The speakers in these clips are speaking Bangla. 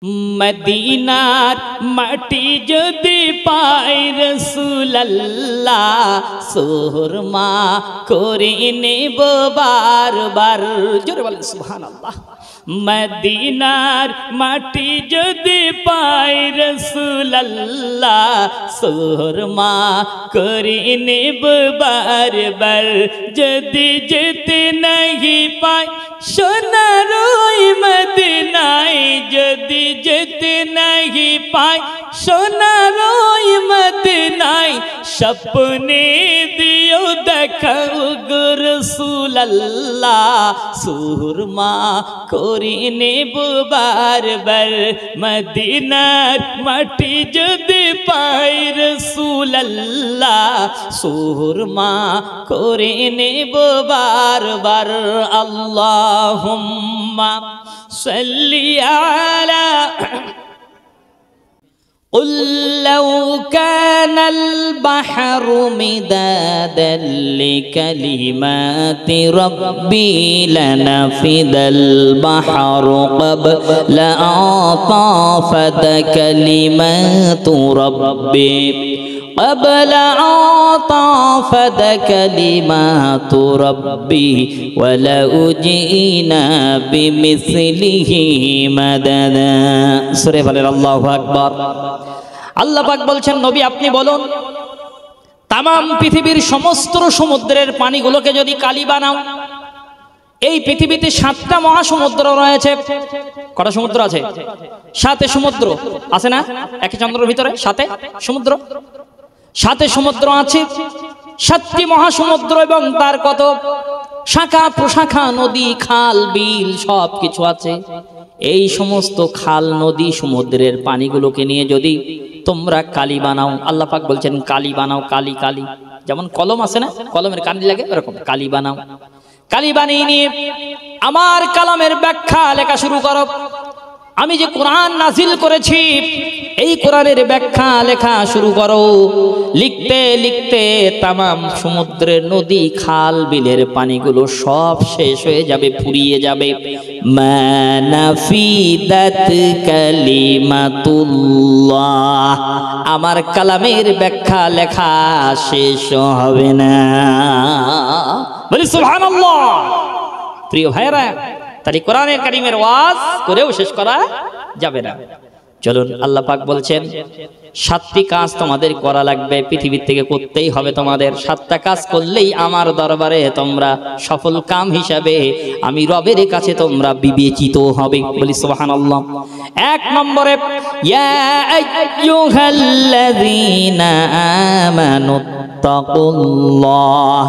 মদিনার মাটি যদি পাই রাসূলুল্লাহ সুরমা করে নেব বারবার। জোরে বলেন সুবহানাল্লাহ। মদিনার মাটি যদি পাই রাসূলুল্লাহ সুরমা করে নেব বারবার। যদি যেতে नहीं পাই সোনার ওই মদিনায়, যদি যেতে नहीं পাই সোনার ওই মদিনায়, স্বপ্নে দিও দেখা গো রাসূলুল্লাহ সুরমা করে নেব বারবার। মদিনার মাটি যদি পাই রাসূলুল্লাহ সুরমা করে নেব বারবার। আল্লাহুম্মা সাল্লি আলা قل لو كان البحر مدادا لكلمات ربي لنفد البحر قبل أن تنفد كلمات ربي قبل أن تنفد كلمات ربي ولو جئنا بمثله مددا। سورة الله أكبر। আল্লাহ পাক বলছেন, নবী আপনি বলুন, তাম পৃথিবীর সমস্ত সমুদ্রের পানিগুলোকে যদি কালি বানাও। এই পৃথিবীতে 7টা মহাসমুদ্র রয়েছে। কটা সমুদ্র আছে? 7 সমুদ্র আছে না? একই চন্দ্রের ভিতরে 7 সমুদ্র, 7 সমুদ্র আছে। 7টি মহাসমুদ্র এবং তার কত শাখা প্রশাখা, নদী, খাল, বিল সব কিছু আছে। এই সমস্ত খাল, নদী, সমুদ্রের পানিগুলোকে নিয়ে যদি তোমরা কালি বানাও, আল্লাহ পাক বলছেন কালি বানাও। কালি কালি যেমন কলম আছে না, কলমের কালি লাগে, এরকম কালি বানাও। কালি বানিয়ে নিয়ে আমার কালামের ব্যাখ্যা লেখা শুরু করো। আমি যে কোরআন নাজিল করেছি এই কোরআনের ব্যাখ্যা লেখা শুরু করো। লিখতে লিখতে তামাম সমুদ্রের নদী, খাল, বিলের পানিগুলো সব শেষ হয়ে যাবে, ফুরিয়ে যাবে। মানাফিদাত কালিমাতুল্লাহ, আমার কালামের ব্যাখ্যা লেখা শেষ হবে না। বলি সুবহানাল্লাহ। প্রিয় ভাইরা, তাই কোরআনের কারীমের ওয়াজ করেও শেষ করা যাবে না। চলুন, আল্লাহ পাক বলছেন 7টি কাজ তোমাদের করা লাগবে, পৃথিবীর থেকে করতেই হবে তোমাদের। 7টা কাজ করলেই আমার দরবারে তোমরা সফল কাম হিসাবে আমি রবের কাছে তোমরা বিবেচিত হবে। বলি সুবহানাল্লাহ। 1 নম্বরে, ইয়া আইয়ুহাল্লাযীনা আমানু তাকুল্লাহ।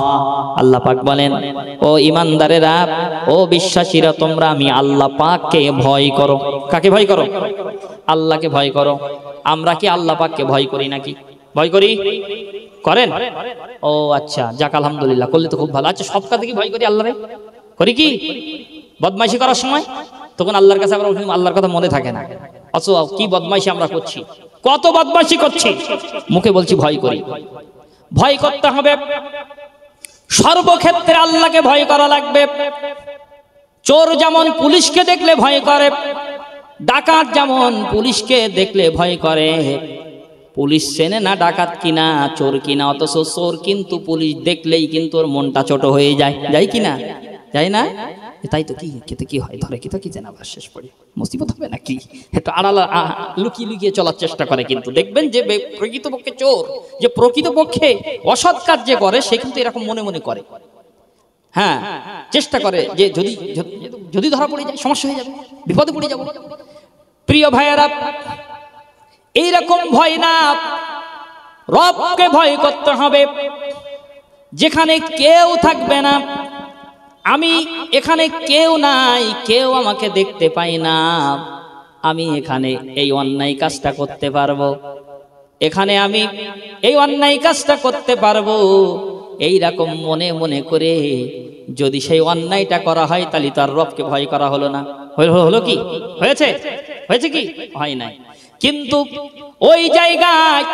আল্লাহ পাক বলেন, ও ঈমানদারেরা, ও বিশ্বাসীরা, তোমরা আমি আল্লাহ পাককে ভয় করো। কাকে ভয় করো? আল্লাহকে ভয় করো। আমরা কি আল্লাহ পাককে ভয় করি নাকি? ভয় করি? করেন? ও আচ্ছা, যাক আলহামদুলিল্লাহ, করলে তো খুব ভালো। আচ্ছা, সব কাজে কি ভয় করি আল্লাহরে? করি কি? বদমাইশি করার সময় তখন আল্লাহর কাছে আমরা আল্লাহর কথা মনে থাকে না। অথচ কি বদমাইশি আমরা করছি, কত বদমাইশি করছি, মুখে বলছি ভয় করি। ভয় করতে হবে সর্বক্ষেত্রে, আল্লাহকে ভয় করা লাগবে। চোর যেমন পুলিশকে দেখলে ভয় করে, ডাকাত যেমন পুলিশকে দেখলে ভয় করে। পুলিশ চেনে না ডাকাত কিনা, চোর কিনা, অথচ চোর কিন্তু পুলিশ দেখলেই কিন্তু ওর মনটা ছোট হয়ে যায়। যাই কিনা? যাই না? তাই তো, কি খেতে কি হয়, ধরে কি তো কি জানা, শেষ পড়ে মুসিবত হবে নাকি, একটু আড়ালা লুকিয়ে লুকিয়ে চলার চেষ্টা করে। কিন্তু দেখবেন যে প্রকৃতপক্ষে চোর, যে প্রকৃতপক্ষে অসৎ কাজ যে করে, সে কিন্তু এরকম মনে মনে করে। হ্যাঁ, চেষ্টা করে যে যদি যদি ধরা পড়ে যায় সমস্যা হয়ে যাবে, বিপদে পড়ে যাব। প্রিয় ভাইয়েরা, এইরকম ভয় না, রবকে ভয় করতে হবে। যেখানে কেউ থাকবে না, আমি এখানে কেউ নাই, কেউ আমাকে দেখতে পাই না, আমি এখানে এই অন্যায় কাজটা করতে পারবো, এখানে আমি এই অন্যায় কাজটা করতে পারবো, এইরকম মনে মনে করে যদি সেই অন্যায়টা করা হয়, তাহলে তার রবকে ভয় করা হলো না। হলো কি? হয়েছে? হয়েছে কি? হয় নাই। কিন্তু ওই জায়গায়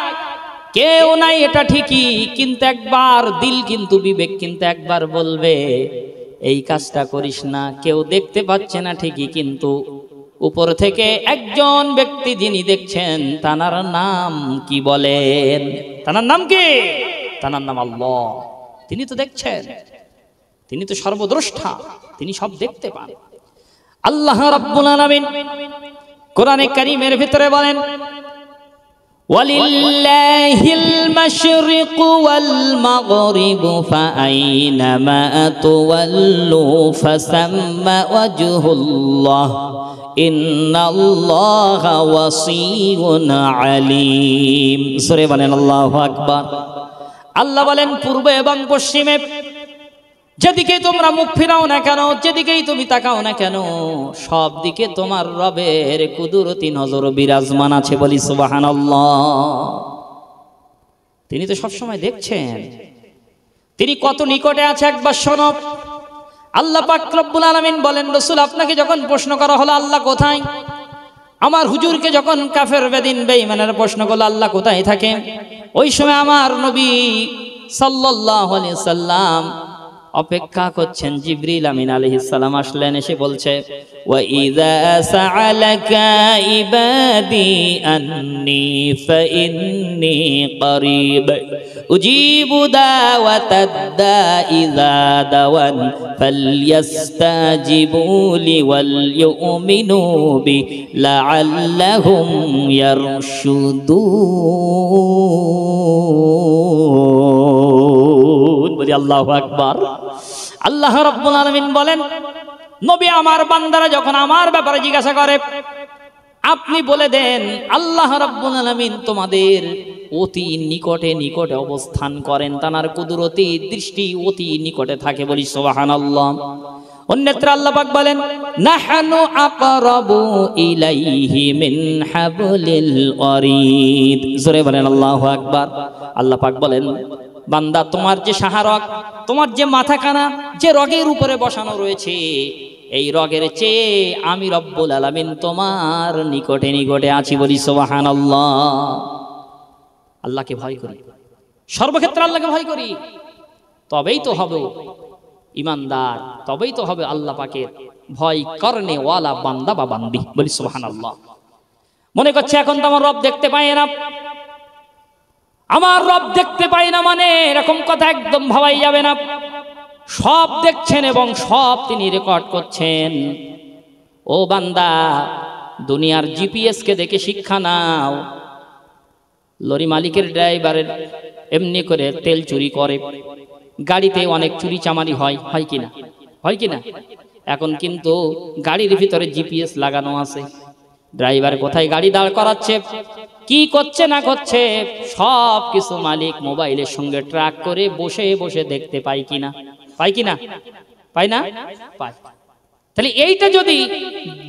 কেউ নাই, এটা ঠিকই, কিন্তু একবার দিল কিন্তু, বিবেক কিন্তু একবার বলবে এই কাজটা করিস না। কেউ দেখতে পাচ্ছে না ঠিকই, কিন্তু উপর থেকে একজন ব্যক্তি যিনি দেখছেন তার নাম কি বলেন? তার নাম কি? তার নাম আল্লাহ। তিনি তো দেখছেন, তিনি তো সর্বদ্রষ্টা, তিনি সব দেখতে পান। আল্লাহ রাব্বুল আলামিন কোরআনে কারীমের ভিতরে বলেন, ওয়ালিল্লাহিল মাশরিকু ওয়াল মাগরিবু ফাআইনামা তুওয়াল্লু ফাসাম্মা ওয়াজহুল্লাহ ইন্নাল্লাহা ওয়াসিউন আলীম। সূরা বলেন আল্লাহু আকবার। আল্লাহ বলেন, পূর্বে এবং পশ্চিমে যেদিকে তোমরা মুখ ফিরাও না কেন, যেদিকেই তুমি তাকাও না কেন, সব দিকে তোমার রবের কুদরতি নজর বিরাজমান আছে। বলি সুবহানাল্লাহ। তিনি তো সবসময় দেখছেন, তিনি কত নিকটে আছে একবার শোনো। আল্লাহ পাক রব্বুল আলামিন বলেন, রাসূল আপনাকে যখন প্রশ্ন করা হলো আল্লাহ কোথায়, আমার হুজুরকে যখন কাফের বেদিন বেঈমানের প্রশ্ন করলো আল্লাহ কোথায় থাকে, ওই সময় আমার নবী সাল্লাল্লাহু আলাইহি সাল্লাম অপেক্ষা করছেন। জিবরিল আমিন আলাইহিস সালাম আসলেন, এসে বলছে, ওয়া ইযা সাআলাকা ইবাদি আন্নী ফাইন্নী করিব উজিবু দাওয়াতাদ দাঈ ইযা দাওয়ান ফালইস্তাজিবু লি ওয়াল ইউমিনু বি লাআল্লাহুম ইয়ারশুদুন। বলি আল্লাহু আকবার। আল্লাহ রাব্বুল আলামিন বলেন, নবী আমার বান্দারা যখন আমার ব্যাপারে জিজ্ঞাসা করে আপনি বলে দেন আল্লাহ রাব্বুল আলামিন তোমাদের অতি নিকটে নিকটে অবস্থান করেন, তার কুদরতি দৃষ্টি অতি নিকটে থাকে। বলি সুবহানাল্লাহ। অন্যত্র আল্লাহ পাক বলেন, নাহনু আকরাবু ইলাইহি মিন হাবলিল ওয়ারিদ। জোরে বলেন আল্লাহু আকবার। আল্লাহ পাক বলেন, বান্দা তোমার যে শাহরগ, তোমার যে মাথাখানা যে রগের উপরে বসানো রয়েছে, এই রগের চেয়ে আমি রব্বুল আলামিন তোমার নিকটে নিকটে আছি। বলি সুবহানাল্লাহ। আল্লাহকে ভয় করি, সর্বক্ষেত্রে আল্লাহকে ভয় করি, তবেই তো হবে ইমানদার, তবেই তো হবে আল্লাহ পাকের ভয় করনে ওয়ালা বান্দা বা বান্দি। বলি সুবহানাল্লাহ। মনে করছে এখন তো আমার রব দেখতে পায় না, আমার রব দেখতে পায় না, মানে এরকম কথা একদম ভাবাই যাবে না। সব দেখছেন এবং সব তিনি রেকর্ড করছেন। ও বান্দা, দুনিয়ার জিপিএস কে দেখে শিক্ষা নাও। লরি মালিকের ড্রাইভারের এমনি করে তেল চুরি করে, গাড়িতে অনেক চুরি চামারি হয়, হয় কিনা? হয় কিনা? এখন কিন্তু গাড়ির ভিতরে জিপিএস লাগানো আছে। ড্রাইভার কোথায় গাড়ি দাঁড় করাচ্ছে, কি করছে না করছে, সব কিছু মালিক মোবাইলের সঙ্গে ট্র্যাক করে বসে বসে দেখতে পাই কিনা? পাই কিনা? পাই না? পাই। তাহলে এইটা যদি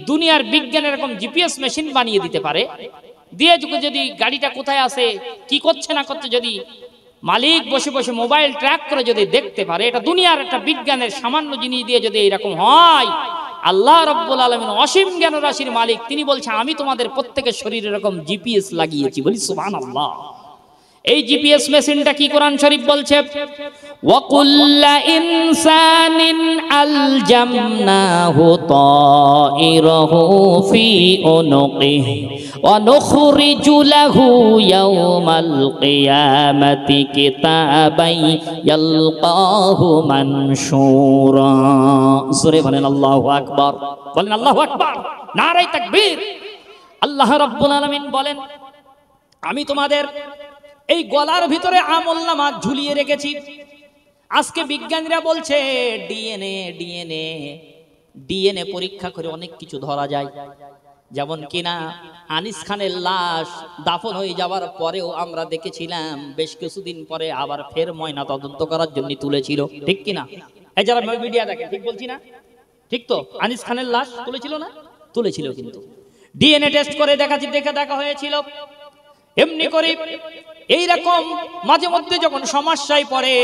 দুনিয়ার বিজ্ঞান এরকম জিপিএস মেশিন বানিয়ে দিতে পারে, দিয়ে যদি গাড়িটা কোথায় আছে, কি করছে না করছে, যদি মালিক বসে বসে মোবাইল ট্র্যাক করে যদি দেখতে পারে, এটা দুনিয়ার একটা বিজ্ঞানের সামান্য জিনিস দিয়ে যদি এরকম হয়, আল্লাহ রাব্বুল আলামিন অসীম জ্ঞান রাশির মালিক, তিনি বলছে আমি তোমাদের প্রত্যেকের শরীরে এরকম জিপিএস লাগিয়েছি। বলি সুবহানাল্লাহ। এই জিপিএস মেশিনটা কি কোরআন শরীফ বলছে, ওয়া কুল্লা ইনসানিন আলজামনাহু তাইরাহু ফি উনুকিহি ওয়া নুখরিজু লাহু ইয়াওমাল কিয়ামাতি কিতাবান ইয়ালকাহু মানশুরা। সূরা বলেন আল্লাহু আকবার। বলেন আল্লাহু আকবার, নারায়ে তাকবীর। আল্লাহ রাব্বুল আলামিন বলেন, আমি তোমাদের এই গলার ভিতরে আমলনামা ঝুলিয়ে রেখেছি। আজকে বিজ্ঞানীরা বলছে ডিএনএ পরীক্ষা করে অনেক কিছু ধরা যায়। যেমন কিনা আনিস খানের লাশ দাফন হয়ে যাওয়ার পরেও আমরা দেখেছিলাম বেশ কিছুদিন পরে আবার ফের ময়না তদন্ত করার জন্য তুলেছিল, ঠিক কিনা? এই যারা মিডিয়া দেখে, ঠিক বলছি না? ঠিক তো? আনিস খানের লাশ তুলেছিল না? তুলেছিল, কিন্তু ডিএনএ টেস্ট করে দেখা হয়েছিল। এমনি করে এইরকম মাঝে মধ্যে যখন সমস্যায় পড়ে,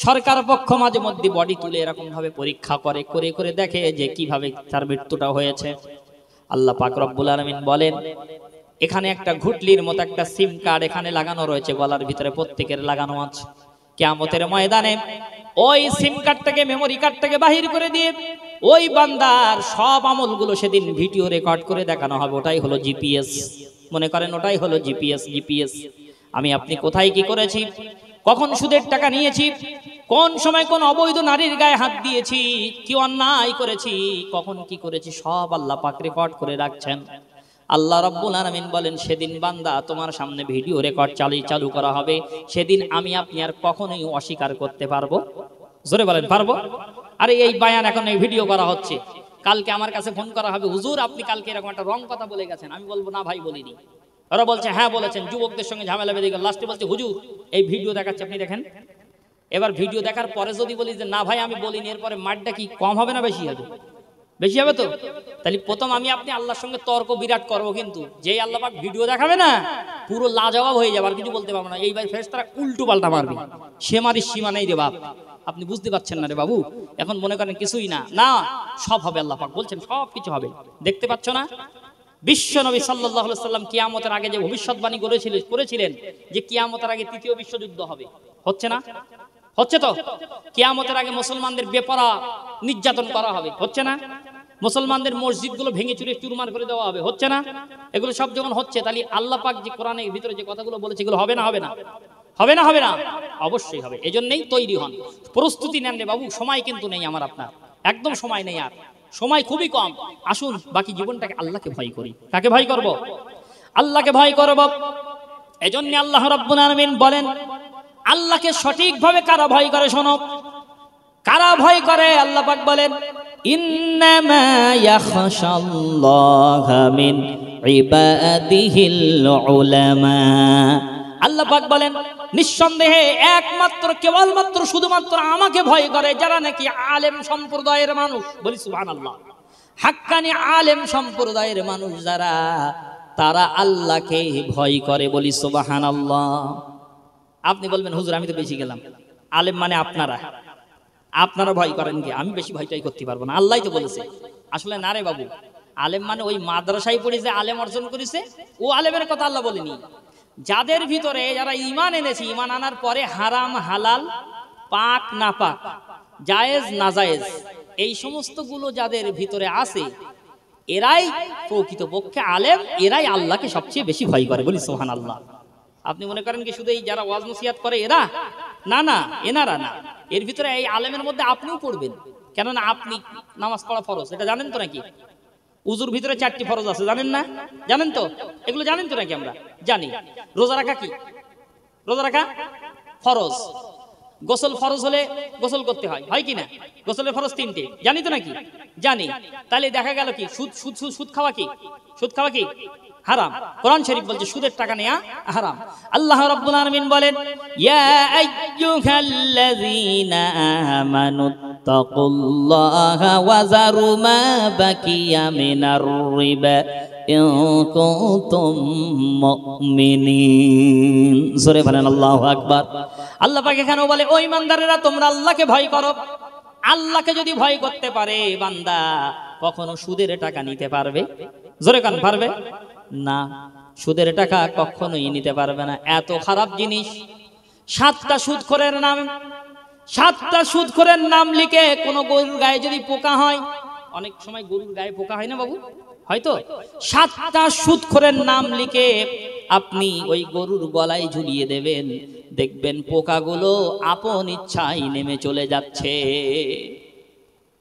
সরকার পক্ষ মাঝে মধ্যে বডি তুলে এরকম ভাবে পরীক্ষা করে করে দেখে যে কিভাবে তার মৃত্যুটা হয়েছে। আল্লাহ পাক রব্বুল আলামিন বলেন, এখানে একটা ঘুটলির মতো একটা সিম কার্ড এখানে লাগানো রয়েছে, গলার ভিতরে প্রত্যেকের লাগানো আছে। কিয়ামতের ময়দানে ওই সিম কার্ডটাকে, মেমোরি কার্ডটাকে বাহির করে দিয়ে ওই বান্দার সব আমলগুলো সেদিন ভিডিও রেকর্ড করে দেখানো হবে। ওটাই হলো জিপিএস। মনে করেন ওটাই হলো জিপিএস। আমি আপনি কোথায় কি করেছি, কখন সুদের টাকা নিয়েছি, কোন সময় কোন অবৈধ নারীর গায়ে হাত দিয়েছি, কি অন্যায় করেছি, কখন কি করেছি, সব আল্লাহ পাক রেকর্ড করে রাখছেন। আল্লাহ রাব্বুল আলামিন বলেন, সেদিন বান্দা তোমার সামনে ভিডিও রেকর্ড চালু করা হবে। সেদিন আমি আপনি আর কখনোই অস্বীকার করতে পারবো? জোরে বলেন, পারবো? আরে এই বায়ান এখন এই ভিডিও করা হচ্ছে, কালকে আমার কাছে ফোন করা হবে, হুজুর আপনি কালকে এরকম একটা রং কথা বলে গেছেন। আমি বলবো না ভাই বলিনি। ওরা বলছে হ্যাঁ বলেছেন। যুবকদের সঙ্গে ঝামেলা বেঁধে গেল, লাস্টে বলছে হুজুর এই ভিডিও দেখাচ্ছে আপনি দেখেন। এবার ভিডিও দেখার পরে যদি বলি যে না ভাই আমি বলিনি, এরপরে মারটা কি কম হবে না বেশি হবে? বেশি হবে তো। তাহলে প্রথম আমি আপনি আল্লাহর সঙ্গে তর্ক বিরাট করবো, কিন্তু যেই আল্লাহ পাক ভিডিও দেখাবে না পুরো লাজবাব হয়ে যাবে, আর কিছু বলতে পারবো না। এই ভাই ফেরেশতারা উল্টো পাল্টা মারবে, সে মারির সীমা নেই রে বাপ। আপনি বুঝতে পারছেন না রে বাবু, এখন মনে করেন কিছুই না, না সব হবে। আল্লাহ পাক বলছেন সব কিছু হবে। দেখতে পাচ্ছ না বিশ্ব নবী সাল্লাল্লাহু আলাইহি সাল্লাম কিয়ামতের আগে যে ভবিষ্যৎবাণী করেছিলেন যে কিয়ামতের আগে তৃতীয় বিশ্বযুদ্ধ হবে, হচ্ছে না? হচ্ছে তো। কিয়ামতের আগে মুসলমানদের বেপরা নির্যাতন করা হবে, হচ্ছে না? মুসলমানদের মসজিদগুলো ভেঙে চুরে চুরমার করে দেওয়া হবে, হচ্ছে না? এগুলো সব যখন হচ্ছে, তাহলে আল্লাহ পাক যে কোরআনের ভিতরে যে কথাগুলো বলেছে এগুলো হবে না? হবে না? হবে না? হবে না? অবশ্যই হবে। এজন্যই তৈরি হন, প্রস্তুতি নেন রে বাবু। সময় কিন্তু নেই আমার আপনার, একদম সময় নেই, আর সময় খুবই কম। আসুন বাকি জীবনটাকে আল্লাহকে ভয় করি। কাকে ভয় করব? আল্লাহকে ভয় করব। এজন্য আল্লাহ রাব্বুল আলামিন বলেন, আল্লাহকে সঠিকভাবে কারা ভয় করে শোনো, কারা ভয় করে। আল্লাহ পাক বলেন, ইন্নামা ইয়াখশাল্লাহা মিন ইবাদিহিল উলামা। আল্লাহ পাক বলেন, নিঃসন্দেহে একমাত্র কেবলমাত্র শুধুমাত্র আমাকে ভয় করে যারা নাকি আলেম সম্প্রদায়ের মানুষ। বলি সুবহানাল্লাহ। হাক্কানি আলেম সম্প্রদায়ের মানুষ যারা, তারা আল্লাহকে ভয় করে। বলি সুবহানাল্লাহ। আপনি বলবেন হুজুর আমি তো বেশি গেলাম, আলেম মানে আপনারা ভয় করেন কি? আমি বেশি ভয়টাই করতে পারবো না, আল্লাহই তো বলেছে। আসলে না রে বাবু, আলেম মানে ওই মাদ্রাসায় পড়ে যে আলেম অর্জন করেছে ও আলেমের কথা আল্লাহ বলেনি। যাদের ভিতরে যারা ঈমান এনেছে, ঈমান আনার পরে হারাম হালাল, পাক না পাক, জায়েজ না জায়েজ, এই সমস্ত গুলো যাদের ভিতরে আছে, এরাই প্রকৃতপক্ষে আলেম, এরাই আল্লাহকে সবচেয়ে বেশি ভয় করে। বলি সুবহানাল্লাহ। আপনি মনে করেন কি শুধু এই যারা ওয়াজ নসিহত করে এরা? না না, এনারা না। এর ভিতরে এই আলেমের মধ্যে আপনিও পড়বেন, কেননা আপনি নামাজ পড়া ফরজ, এটা জানেন তো নাকি? উজুর ভিতরে 4টি ফরজ আছে, জানেন না? জানেন তো? এগুলো জানেন তো নাকি? আমরা জানি। রোজা রাখা কি? রোজা রাখা ফরজ। গোসল ফরজ হলে গোসল করতে হয়, হয় কি না? গোসলের ফরজ 3টে, জানি তো নাকি? জানি। তাহলে দেখা গেল কি সুদ খাওয়া কি? সুদ খাওয়া কি? হারাম। কোরআন শরীফ বলছে সুদের টাকা নেওয়া হারাম। আল্লাহ রাব্বুল আলামিন বলেন, ইয়া আইয়ুহাল্লাযীনা আমানুত্তাকুল্লাহা ওয়া যারু মা বাকিয়া মিনার রিবা ইন কুনতুম মুমিনিন। জোরে বলেন আল্লাহু আকবার। আল্লাহ পাক এখানেও বলে, ও ঈমানদারেরা তোমরা আল্লাহকে ভয় করো। আল্লাহকে যদি ভয় করতে পারে বান্দা, কখনো সুদের টাকা নিতে পারবে? জোরে কান, পারবে না। সুদের টাকা কখনোই নিতে পারবে না। এত খারাপ জিনিস। 7টা সুদখোরের নাম লিখে কোন গরুর গায়ে যদি পোকা হয়, অনেক সময় গরুর গায়ে পোকা হয় না বাবু? হয়তো 7টা সুদখোরের নাম লিখে আপনি ওই গরুর গলায় ঝুলিয়ে দেবেন, দেখবেন পোকাগুলো আপন ইচ্ছায় নেমে চলে যাচ্ছে।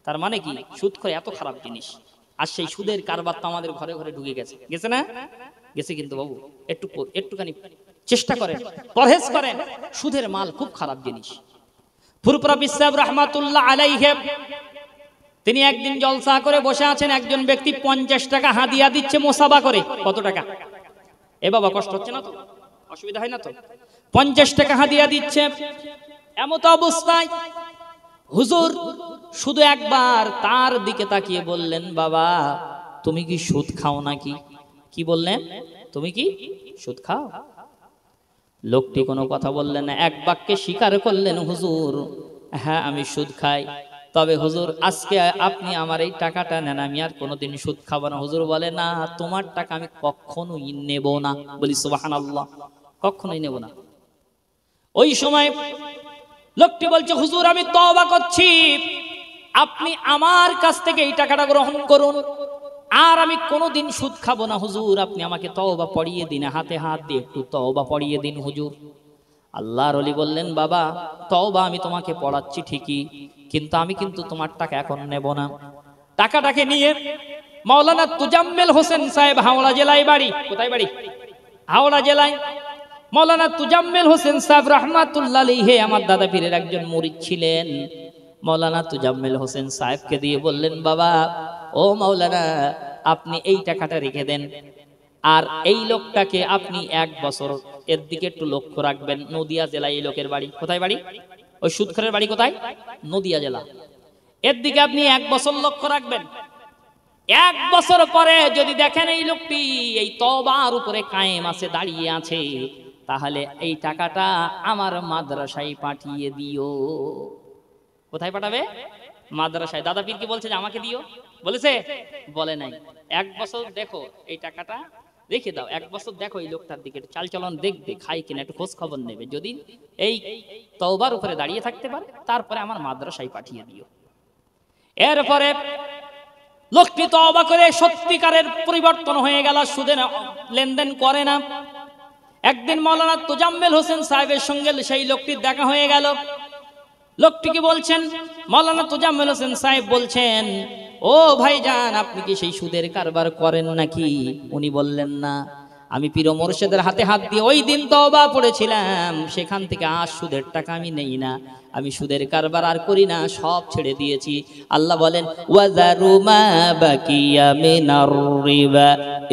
তার মানে কি? সুদখোর এত খারাপ জিনিস। আর সেই সুদের কারবার তো আমাদের ঘরে ঘরে ঢুকে গেছে, গেছে না? গেছে। কিন্তু বাবু একটুখানি চেষ্টা করেন, পরহেজ করেন। সুদের মাল খুব খারাপ জিনিস। ফুরফুরা বিসাব রাহমাতুল্লাহ আলাইহি, তিনি একদিন জলসা করে বসে আছেন, একজন ব্যক্তি 50 টাকা হাদিয়া দিচ্ছে মুসাবা করে। কত টাকা? এ বাবা কষ্ট হচ্ছে না তো? অসুবিধা হয় না তো? 50 টাকা হাদিয়া দিচ্ছে। এমত অবস্থায় হুজুর শুধু একবার তার দিকে তাকিয়ে বললেন, বাবা তুমি কি সুদ খাও নাকি? কি বললেন? তুমি কি সুদ খাও? লোকটি কোনো কথা বললেন না, এক বাক্যে স্বীকার করলেন, হুজুর হ্যাঁ আমি সুদ খাই। তবে হুজুর আজকে আপনি আমার এই টাকাটা নেন, আমি আর কোনোদিন সুদ খাবো না। হুজুর বলে, না তোমার টাকা আমি কখনোই নেব না। বলি সুবহানাল্লাহ, কখনোই নেব না। ওই সময় লোকটি বলছে, হুজুর আমি তওবা করছি, আপনি আমার কাছ থেকে এই টাকাটা গ্রহণ করুন, আর আমি কোনোদিন সুদ খাবো না হুজুর, আপনি আমাকে তওবা পড়িয়ে দিন, হাতে হাত দিয়ে একটু তওবা পড়িয়ে দিন হুজুর। আল্লাহর ওলি বললেন, বাবা তওবা আমি তোমাকে পড়াচ্ছি ঠিকই, কিন্তু আমি কিন্তু তোমার টাকা এখন নেব না। টাকাটাকে নিয়ে মাওলানা তুজাম্মেল হোসেন সাহেব, হাওড়া জেলায় বাড়ি। কোথায় বাড়ি? হাওড়া জেলায়। মাওলানা তুজাম্মেল হোসেন সাহেব রাহমাতুল্লাহ আলাইহি আমার দাদা পীরের একজন মুরিদ ছিলেন। মাওলানা তুজাম্মেল হোসেন সাহেবকে দিয়ে বললেন, বাবা ও মাওলানা, আপনি এই টাকাটা রেখে দেন, আর এই লোকটাকে আপনি 1 বছর এর দিকে একটু লক্ষ্য রাখবেন। নদিয়া জেলায় এই লোকের বাড়ি। কোথায় বাড়ি? ওই সুদখোরের বাড়ি কোথায়? নদিয়া জেলা। এর দিকে আপনি 1 বছর লক্ষ্য রাখবেন। 1 বছর পরে যদি দেখেন এই লোকটি এই তওবার উপরে কায়েম আছে, দাঁড়িয়ে আছে, তাহলে এই টাকাটা আমার মাদ্রাসায় পাঠিয়ে দিও। কোথায় পাঠাবে? মাদ্রাসায়। দাদা পীর কি বলছে যে আমাকে দিও? বলেছে? বলে নাই। 1 বছর দেখো এই টাকাটা রেখে দাও, 1 বছর দেখো এই লোকটার দিকে চালচলন দেখবে, খাই কিনা একটু খোঁজ খবর নেবে। যদি এই তওবার উপরে দাঁড়িয়ে থাকতে পারে তারপরে আমার মাদ্রাসায় পাঠিয়ে দিও। এরপরে লোকটি তওবা করে সত্যিকারের পরিবর্তন হয়ে গেল, সুদের লেনদেন করে না। একদিন মাওলানা তুজাম্মেল হোসেন সাহেবের সঙ্গে সেই লোকটির দেখা হয়ে গেল। লোকটিকে বলছেন, মাওলানা তুজাম্মেল হোসেন সাহেব বলছেন, ও ভাইজান আপনি কি সেই সুদের কারবার করেন নাকি? উনি বললেন, না, আমি পীর মুর্শিদের হাতে হাত দিয়ে ওই দিন তওবা পড়েছিলাম, সেখান থেকে আর সুদের টাকা আমি নেই না, আমি সুদের কারবার আর করি না, সব ছেড়ে দিয়েছি। আল্লাহ বলেন, ওয়াজারু মা বাকিয়া মিনার রিবা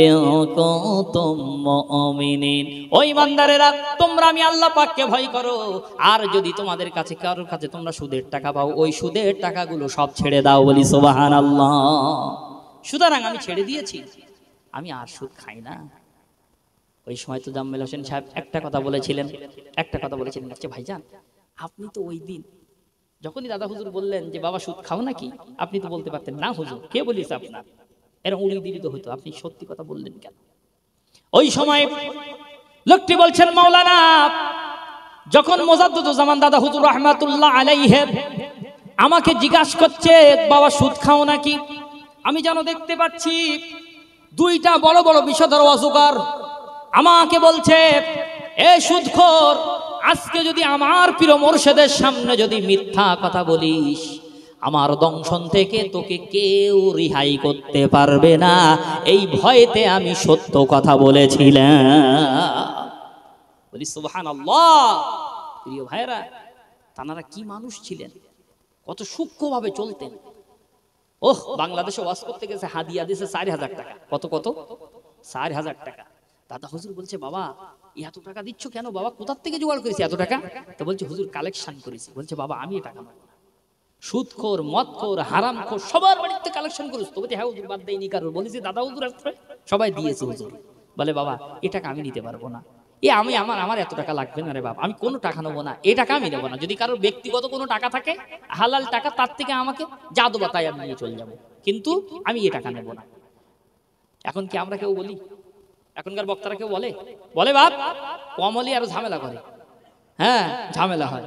ইন কুনতুম মুমিনিন। ওই ইমানদারেরা, তোমরা আমি আল্লাহ পাককে ভয় করো, আর যদি তোমাদের কাছে কারোর কাছে তোমরা সুদের টাকা পাও, ওই সুদের টাকাগুলো সব ছেড়ে দাও। বলি সুবহানাল্লাহ। সুতরাং আমি ছেড়ে দিয়েছি, আমি আর সুদ খাই না। ওই সময় তো তুজাম্মেল হোসেন সাহেব একটা কথা বলেছিলেন, আচ্ছা ভাইজান, আপনি তো ওই দিন যখনই দাদা হুজুর বললেন যে বাবা সুদ খাও নাকি, আপনি তো বলতে পারতেন না হুজুর, কে বলিস আপনার, এরকম উড়িয়ে দিলি তো হইতো, আপনি সত্যি কথা বললেন কেন? ওই সময় লোকটি বলছেন, মাওলানা যখন মুজাদ্দিদুজ্জামান দাদা হুজুর রাহমাতুল্লাহ আলাইহি আমাকে জিজ্ঞাসা করছে বাবা সুদ খাও নাকি, আমি যেন দেখতে পাচ্ছি 2টা বড় বড় বিষধর অজগর আমাকে বলছে, এ সুদখোর, আজকে যদি আমার পীর মুর্শিদের সামনে যদি মিথ্যা কথা বলিস, আমার দংশন থেকে তোকে কেউ রিহাই করতে পারবে না, এই ভয়েতে আমি সত্য কথা বলেছিলাম। বলি সুবহানাল্লাহ। প্রিয় ভাইরা, তানারা কি মানুষ ছিলেন, কত সূক্ষ্মভাবে চলতেন। ওহ, বাংলাদেশে ওয়াজ করতে গেছে, হাদিয়া দিয়েছে 4000 টাকা। কত কত? 4000 টাকা। দাদা হুজুর বলছে, বাবা এত টাকা দিচ্ছ কেন বাবা, কোথা থেকে জোগাড় করেছি এত টাকা? তো বলছে, হুজুর কালেকশন করেছি। বলছে, বাবা আমি টাকা নেব না, সুদখোর, মদখোর, হারামখোর সবার বাড়িতে কালেকশন করিস তো? বলছে, হ্যাঁ হুজুর, বাদ দেয়নি কারোর। বলেছি, দাদা হুজুর আসছে, সবাই দিয়েছে হুজুর। বলে, বাবা এ টাকা আমি নিতে পারবো না, আমার এত টাকা লাগবে না রে বাবা, আমি কোনো টাকা নেবো না, এই টাকা আমি নেবো না। যদি কারোর ব্যক্তিগত কোনো টাকা থাকে, হালাল টাকা, তার থেকে আমাকে জাদু বাতায় আমি নিয়ে চলে যাবো, কিন্তু আমি এ টাকা নেবো না। এখন কি আমরা কেউ বলি? এখনকার বক্তারা কেউ বলে? বাপ কম হলে আরো ঝামেলা করে, হ্যাঁ ঝামেলা হয়।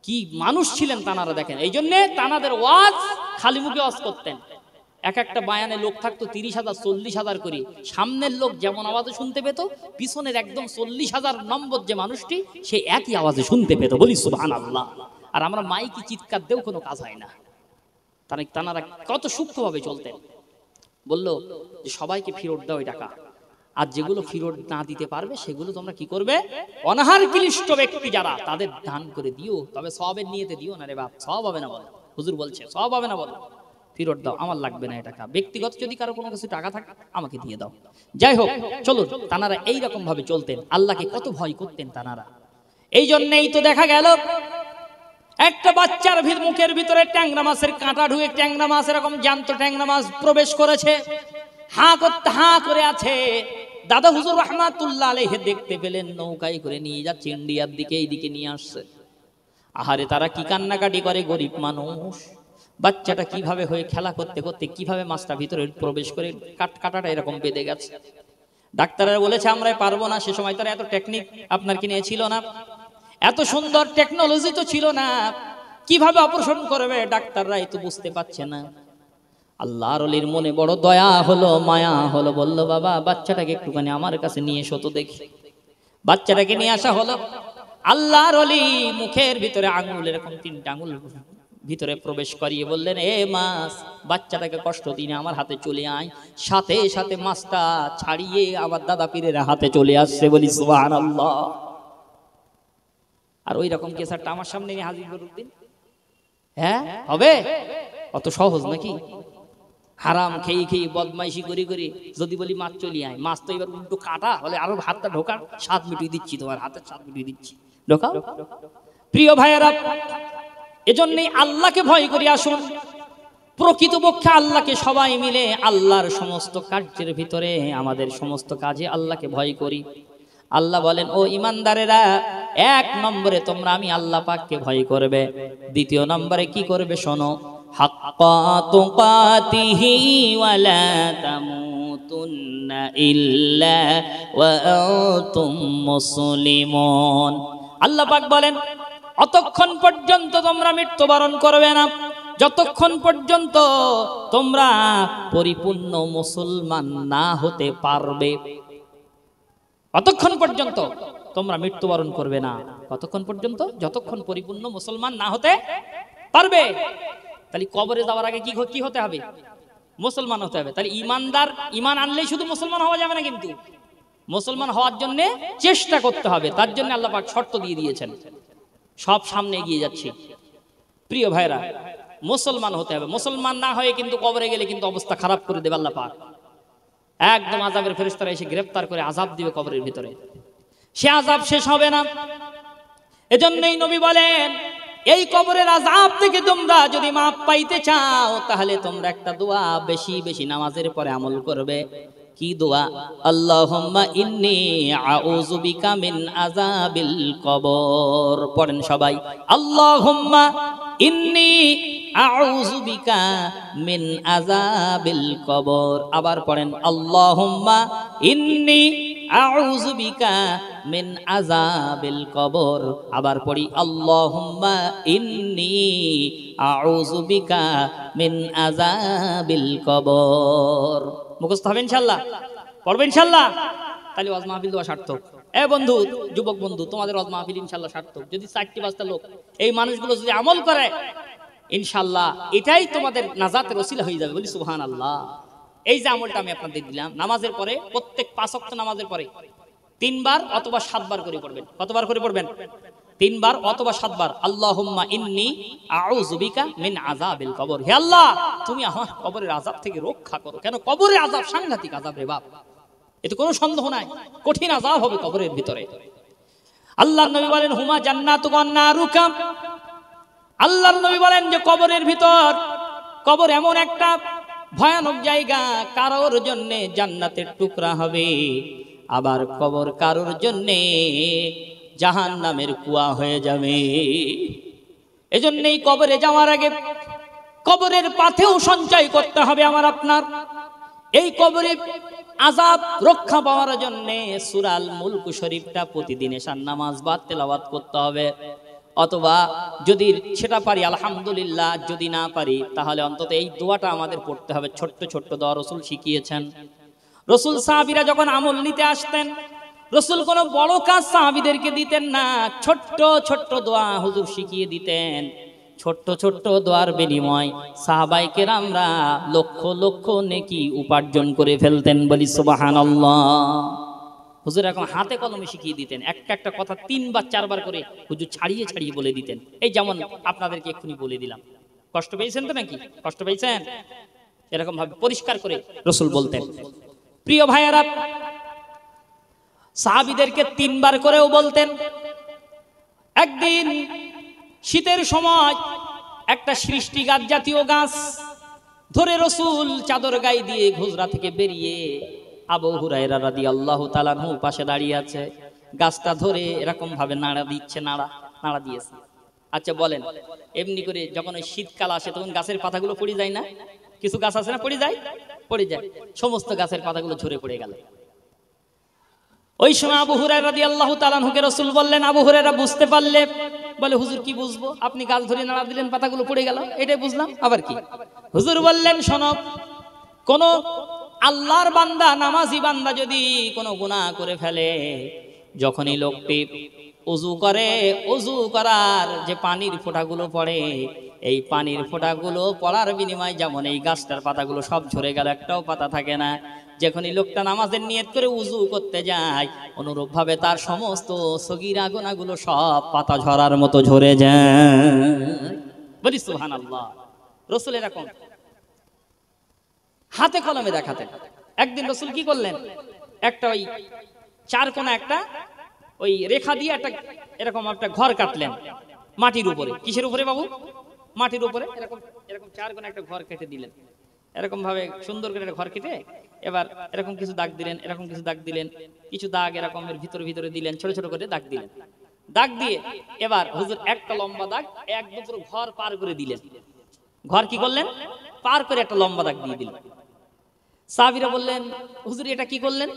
কি মানুষ ছিলেন তানারা, দেখেন। এই জন্যে তানাদের ওয়াজ খালি মুখে ওয়াজ করতেন। এক একটা বায়ানে লোক থাকতো 30,000 40,000 করে, সামনের লোক যেমন আওয়াজে শুনতে পেত, পিছনের একদম 40,000 নম্বর যে মানুষটি, সে একই আওয়াজে শুনতে পেত। বলি সুবহানাল্লাহ। আর আমরা মাইকি চিৎকার দেও কোনো কাজ হয় না। তানারা কত সূক্ষ্মভাবে চলতেন। বললো যে সবাইকে ফেরত দাও ওই টাকা, আর যেগুলো ফেরত না দিতে পারবে সেগুলো তোমরা কি করবে, অনাহার ক্লিষ্ট ব্যক্তি যারা, তাদের দান করে দিও, তবে সওয়াবের নিয়তে দিও না রে বাপ, সওয়াব হবে না। বলো হুজুর বলছে সওয়াব হবে না, বলো ফেরত দাও, আমার লাগবে না এই টাকা। ব্যক্তিগত যদি কারো কোনো কিছু টাকা থাকে আমাকে দিয়ে দাও। যাই হোক, চলুন, তানারা এইরকম ভাবে চলতেন, আল্লাহকে কত ভয় করতেন তানারা। এই জন্যই তো দেখা গেল একটা বাচ্চার মুখের ভিতরে ট্যাংরা মাছের কাঁটা ঢুকে, ট্যাংরা মাছ এরকম জ্যান্ত ট্যাংরা মাছ প্রবেশ করেছে, হাঁ করে আছে। দাদা হুজুর রাহমাতুল্লাহ আলাইহি দেখতে পেলেন, নৌকায় করে নিয়ে যাচ্ছে ইন্ডিয়ার দিকে, এইদিকে নিয়ে আসছে। আহারে, তারা কি কান্নাকাটি করে, গরিব মানুষ। বাচ্চাটা কিভাবে হয়ে খেলা করতে করতে কিভাবে মাছটা ভিতরে প্রবেশ করে কাটাটা এরকম বেঁধে গেছে। ডাক্তাররা বলেছে আমরা পারবো না। সে সময় তারা এত টেকনিক আপনার কি নিয়ে ছিল না, এত সুন্দর টেকনোলজি তো ছিল না। কিভাবে অপারেশন করবে ডাক্তাররাই তো বুঝতে পারছে না। আল্লাহর ওলির মনে বড় দয়া হলো, মায়া হলো, বলল বাবা বাচ্চাটাকে একটুখানি আমার কাছে নিয়ে এসো তো দেখি। বাচ্চাটাকে নিয়ে আসা হলো। আল্লাহর ওলি মুখের ভিতরে আঙুল, এরকম 3টা আঙুল ভিতরে প্রবেশ করিয়ে বললেন, এ মাছ, বাচ্চাটাকে কষ্ট দিনে আমার হাতে চলে আয়। সাথে সাথে মাছটা ছাড়িয়ে আমার দাদা পীরের হাতে চলে আসছে, বলি সুবহানাল্লাহ। আর ওই রকম কেসারটা আমার সামনে নিয়ে হাজির করুন দিন, হ্যাঁ হবে? অত সহজ নাকি? হারাম খেয়ে খেয়ে বদমাইশি করি করি যদি বলি মাছ চলি আয়, মাছ তো এবার উল্টো কাটা হলে আরো হাতটা ঢোকার, স্বাদ মিটিয়ে দিচ্ছি, তোমার হাতের স্বাদ মিটিয়ে দিচ্ছি, ঢোকাও। প্রিয় ভাইয়েরা, এজন্যই আল্লাহকে ভয় করি। আসুন প্রকৃতপক্ষে আল্লাহকে সবাই মিলে আল্লাহর সমস্ত কার্যের ভিতরে, আমাদের সমস্ত কাজে আল্লাহকে ভয় করি। আল্লাহ বলেন, ও ইমানদারেরা, 1 নম্বরে তোমরা আমি আল্লাহ পাককে ভয় করবে। 2 নম্বরে কি করবে শোনো, হাক্কা তুকাতিহি ওয়া লা তামুতুন্না ইল্লা ওয়া আনতুম মুসলিমুন। আল্লাহ পাক বলেন, অতক্ষণ পর্যন্ত তোমরা মৃত্যুবরণ করবে না যতক্ষণ পর্যন্ত তোমরা পরিপূর্ণ মুসলমান না হতে পারবে। অতক্ষণ পর্যন্ত তোমরা মৃত্যুবরণ করবে না, কতক্ষণ পর্যন্ত? যতক্ষণ পরিপূর্ণ মুসলমান না হতে পারবে। তাহলে কবরে যাওয়ার আগে কি হতে হবে? মুসলমান হতে হবে। তাহলে ইমানদার, ইমান আনলেই শুধু মুসলমান হওয়া যাবে না, কিন্তু মুসলমান হওয়ার জন্য চেষ্টা করতে হবে। তার জন্য আল্লাহ পাক শর্ত দিয়ে দিয়েছেন। সব সামনে এগিয়ে যাচ্ছি। প্রিয় ভাইরা, মুসলমান হতে হবে। মুসলমান না হয়ে কিন্তু কবরে গেলে কিন্তু অবস্থা খারাপ করে দেবে আল্লাহ পাক। একদম আযাবের ফেরেশতারা এসে গ্রেফতার করে আযাব দিবে কবরের ভিতরে। সে আযাব শেষ হবে না। এজন্যই নবী বলেন, এই কবরের আযাব থেকে তোমরা যদি মাপ পাইতে চাও, তাহলে তোমরা একটা দোয়া বেশি বেশি নামাজের পরে আমল করবে। কি দোয়া? আল্লাহুম্মা ইন্নী আউযু বিকা মিন আযাবিল কবর। পড়েন সবাই, আল্লাহুম্মা ইন্নী আউযু বিকা মিন আযাবিল কবর। আবার পড়েন, আল্লাহুম্মা ইন্নী আউযু বিকা মিন আযাবিল কবর। আবার পড়ি, আল্লাহুম্মা ইন্নী আউযু বিকা মিন আযাবিল কবর। মুখস্থ হবে ইনশাআল্লাহ? পড়বে ইনশাআল্লাহ? তাহলে ওয়াজ মাহফিল দোয়া সার্থক। এ বন্ধু, যুবক বন্ধু, তোমাদের ওয়াজ মাহফিল ইনশাআল্লাহ সার্থক। যদি 4টি লোক, এই মানুষগুলো যদি আমল করে, ইনশাআল্লাহ এটাই তোমাদের নাজাতের ওসিলা হয়ে যাবে, বলি সুবহানাল্লাহ। এই যে আমলটা আমি আপনাদের দিলাম, নামাজের পরে, প্রত্যেক 5 ওয়াক্ত নামাজের পরে 3 বার অথবা 7 বার করে পড়বেন। কতবার করে পড়বেন? 3 বার অথবা 7 বার। আল্লাহুম্মা ইন্নী আউযু বিকা মিন আযাবিল কবর। হে আল্লাহ, তুমি আমার কবরের আযাব থেকে রক্ষা করো। কেন? কবরের আযাব সাংঘাতিক আযাব রে বাপ, এতে কোনো সন্দেহ নাই, কঠিন আযাব হবে কবরের ভিতরে। আল্লাহর নবী বলেন, হুমা জান্নাতু ওয়ান নারুকা। আল্লাহর নবী বলেন যে কবরের ভিতর, কবর এমন একটা ভয়ানক জায়গা, কারোর জন্য জান্নাতের টুকরা হবে, আবার কবর কারোর জন্য জাহান্নামের কুয়া হয়ে যাবে। এজন্যই কবরে যাওয়ার আগে কবরের পাথেও সঞ্চয় করতে হবে আমার আপনার। এই কবরে আযাব রক্ষা পাওয়ার জন্য সূরা আল মুলক শরীফটা প্রতিদিন এশার নামাজ বাদ তেলাওয়াত করতে হবে। অথবা যদি সেটা পারি আলহামদুলিল্লাহ, যদি না পারি তাহলে অন্তত এই দোয়াটা আমাদের পড়তে হবে। ছোট্ট ছোট্ট দোয়া রাসূল শিখিয়েছেন। রাসূল সাহাবীরা যখন আমল নিতে আসতেন, রাসূল কোনো বড় কাজ সাহাবীদেরকে দিতেন না, ছোট্ট ছোট্ট দোয়া হুজুর শিখিয়ে দিতেন। ছোট্ট ছোট্ট দোয়ার বিনিময় সাহাবায়ে কেরামরা লক্ষ লক্ষ নেকি উপার্জন করে ফেলতেন, বলি সুবহানাল্লাহ। হুজুর এখন হাতে কলমে শিখিয়ে দিতেন, একটা একটা কথা 3 বার 4 বার করে হুজুর ছাড়িয়ে ছাড়িয়ে বলে দিতেন। এই যেমন আপনাদেরকে এক্ষুনি বলে দিলাম। কষ্ট পেয়েছেন তো নাকি? কষ্ট পেয়েছেন? এরকম ভাবে পরিষ্কার করে রাসূল বলতেন। প্রিয় ভাইয়েরা, সাহাবীদেরকে 3 বার করেও বলতেন। একদিন শীতের সময় একটা সৃষ্টি গাছ জাতীয় গাছ ধরে রাসূল চাদর গায়ে দিয়ে হুজরা থেকে বেরিয়ে আবু হুরায়রা রাদিয়াল্লাহু তাআলা আনহু পাশে দাঁড়িয়ে আছে। গাছটা ধরে এরকম ভাবে নাড়া দিচ্ছে, নাড়া দিয়েছে। আচ্ছা বলেন, এমনি করে যখন ওই শীতকাল আসে তখন গাছের পাতাগুলো পড়ে যায় না? কিছু গাছ আছে না পড়ে যায়? পড়ে যায়। সমস্ত গাছের পাতাগুলো ঝরে পড়ে গেল। ওই সময় আবু হুরায়রা রাদিয়াল্লাহু তাআলা আনহুকে রাসূল বললেন, আবু হুরায়রা বুঝতে পারলে? বলে, হুজুর কি বুঝবো? আপনি গাছ ধরে নাড়া দিলেন, পাতাগুলো পড়ে গেল, এটাই বুঝলাম, আবার কি? হুজুর বললেন, শোনো, কোন আল্লাহর বান্দা, নামাজি বান্দা যদি কোনো গুনাহ করে ফেলে, যখনই লোকটি ওযু করে, ওযু করার যে পানির ফোঁটাগুলো পড়ে, এই পানির ফোঁটাগুলো পড়ার বিনিময়ে যেমন এই গাছটার পাতাগুলো সব ঝরে গেল, একটাও পাতা থাকে না, যখনই লোকটা নামাজের নিয়ত করে উযু করতে যায়, অনুরূপভাবে তার সমস্ত সগীরা গুনাহগুলো সব পাতা ঝরার মতো ঝরে যায়। বলি সুবহানাল্লাহ। রাসূল এরকম হাতে কলমে দেখাতেন। একদিন রাসূল কি করলেন, একটা ওই চার কোণা একটা ওই রেখা দিয়ে একটা এরকম একটা ঘর কাটলেন মাটির উপরে। কিসের উপরে বাবু? মাটির উপরে এরকম এরকম চার কোণা একটা ঘর কেটে দিলেন, এরকম ভাবে সুন্দর করে একটা ঘর কেটে এবার এরকম কিছু দাগ দিলেন, এরকম কিছু দাগ দিলেন, কিছু দাগ এরকম এর ভিতরে ভিতরে দিলেন, ছোট ছোট করে দাগ দিলেন। দাগ দিয়ে এবার হুজুর একটা লম্বা দাগ একদম পুরো ঘর পার করে দিলেন। ঘর কি করলেন? পার করে একটা লম্বা দাগ দিয়ে দিলেন। সাহাবীরা বললেন, হুজুর এটা কি করলেন?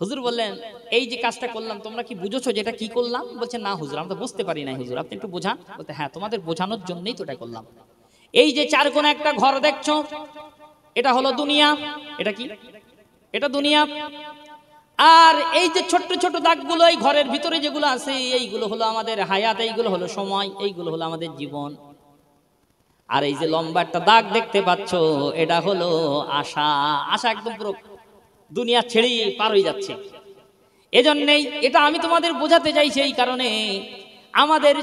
হুজুর বললেন, এই যে কাজটা করলাম তোমরা কি বুঝেছো যে এটা কি করলাম? বলছে, না হুজুর, আমরা তো বুঝতে পারি না। হুজুর আপনি একটু বোঝান। বলতে, হ্যাঁ, তোমাদের বোঝানোর জন্যই তো এটা করলাম। এই যে চার কোণা একটা ঘর দেখছো, এটা হলো দুনিয়া। এটা কি? এটা দুনিয়া। আর এই যে ছোট্ট ছোট দাগগুলো এই ঘরের ভিতরে যেগুলো আছে, এইগুলো হলো আমাদের হায়াত, এইগুলো হলো সময়, এইগুলো হলো আমাদের জীবন। আর এই যে লম্বা একটা দাগ দেখতে পাচ্ছ, এটা হলো আশা। আশা একদম পুরো দুনিয়া ছেড়ে পার হয়ে যাচ্ছে। এজন্যই এটা আমি তোমাদের বোঝাতে চাইছি। এই কারণে আমাদের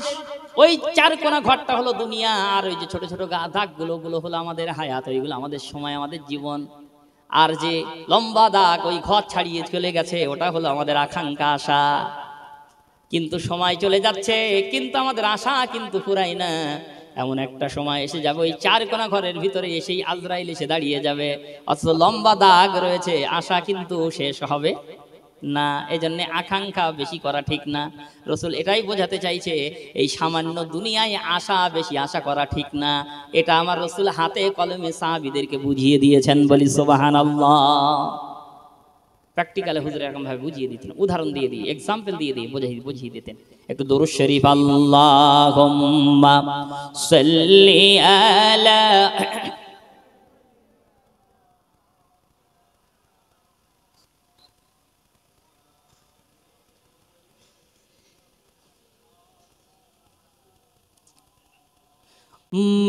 ওই চার কোণা ঘরটা হলো দুনিয়া, আর ওই যে ছোট ছোট দাগগুলো হলো আমাদের হায়াত, ওইগুলো আমাদের সময়, আমাদের জীবন। আর যে লম্বা দাগ ওই ঘর ছাড়িয়ে চলে গেছে, ওটা হলো আমাদের আকাঙ্ক্ষা, আশা। কিন্তু সময় চলে যাচ্ছে, কিন্তু আমাদের আশা কিন্তু ফুরায় না। এমন একটা সময় এসে যাবে, ওই চার কোণা ঘরের ভিতরে এসেই আজরাইল এসে দাঁড়িয়ে যাবে, অথচ লম্বা দাগ রয়েছে, আশা কিন্তু শেষ হবে না। এই জন্য আকাঙ্ক্ষা বেশি করা ঠিক না। রাসূল এটাই বোঝাতে চাইছে, এই সামান্য দুনিয়ায় আশা বেশি আশা করা ঠিক না। এটা আমার রাসূল হাতে কলমে সাহাবীদেরকে বুঝিয়ে দিয়েছেন। বলি সুবহানাল্লাহ। প্র্যাকটিক্যালে হুজুর এরকম ভাবে বুঝিয়ে দিতেন, উদাহরণ দিয়ে দিয়ে, এক্সাম্পল দিয়ে দিয়ে বুঝিয়ে দিতেন। একটু দরুদ শরীফ, আল্লাহুম্মা সাল্লি আলা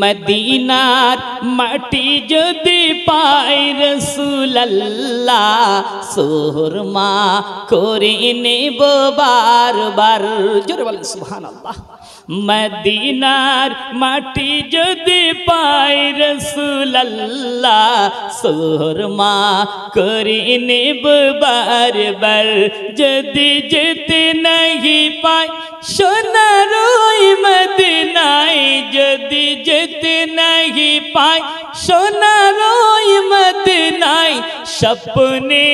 মদিনার মাটি যদি পাই রাসূলুল্লাহ, সুরমা করে নেব বারবার। জোরে বলেন সুবহানাল্লাহ। মদিনার মাটি যদি পাই রাসূলুল্লাহ, সুরমা করে নেব বারবার। যদি যেতে নাহি পাই সোনার ওই মদিনায়, যদি যেতে নাহি পাই সোনার ওই মদিনায়, স্বপ্নে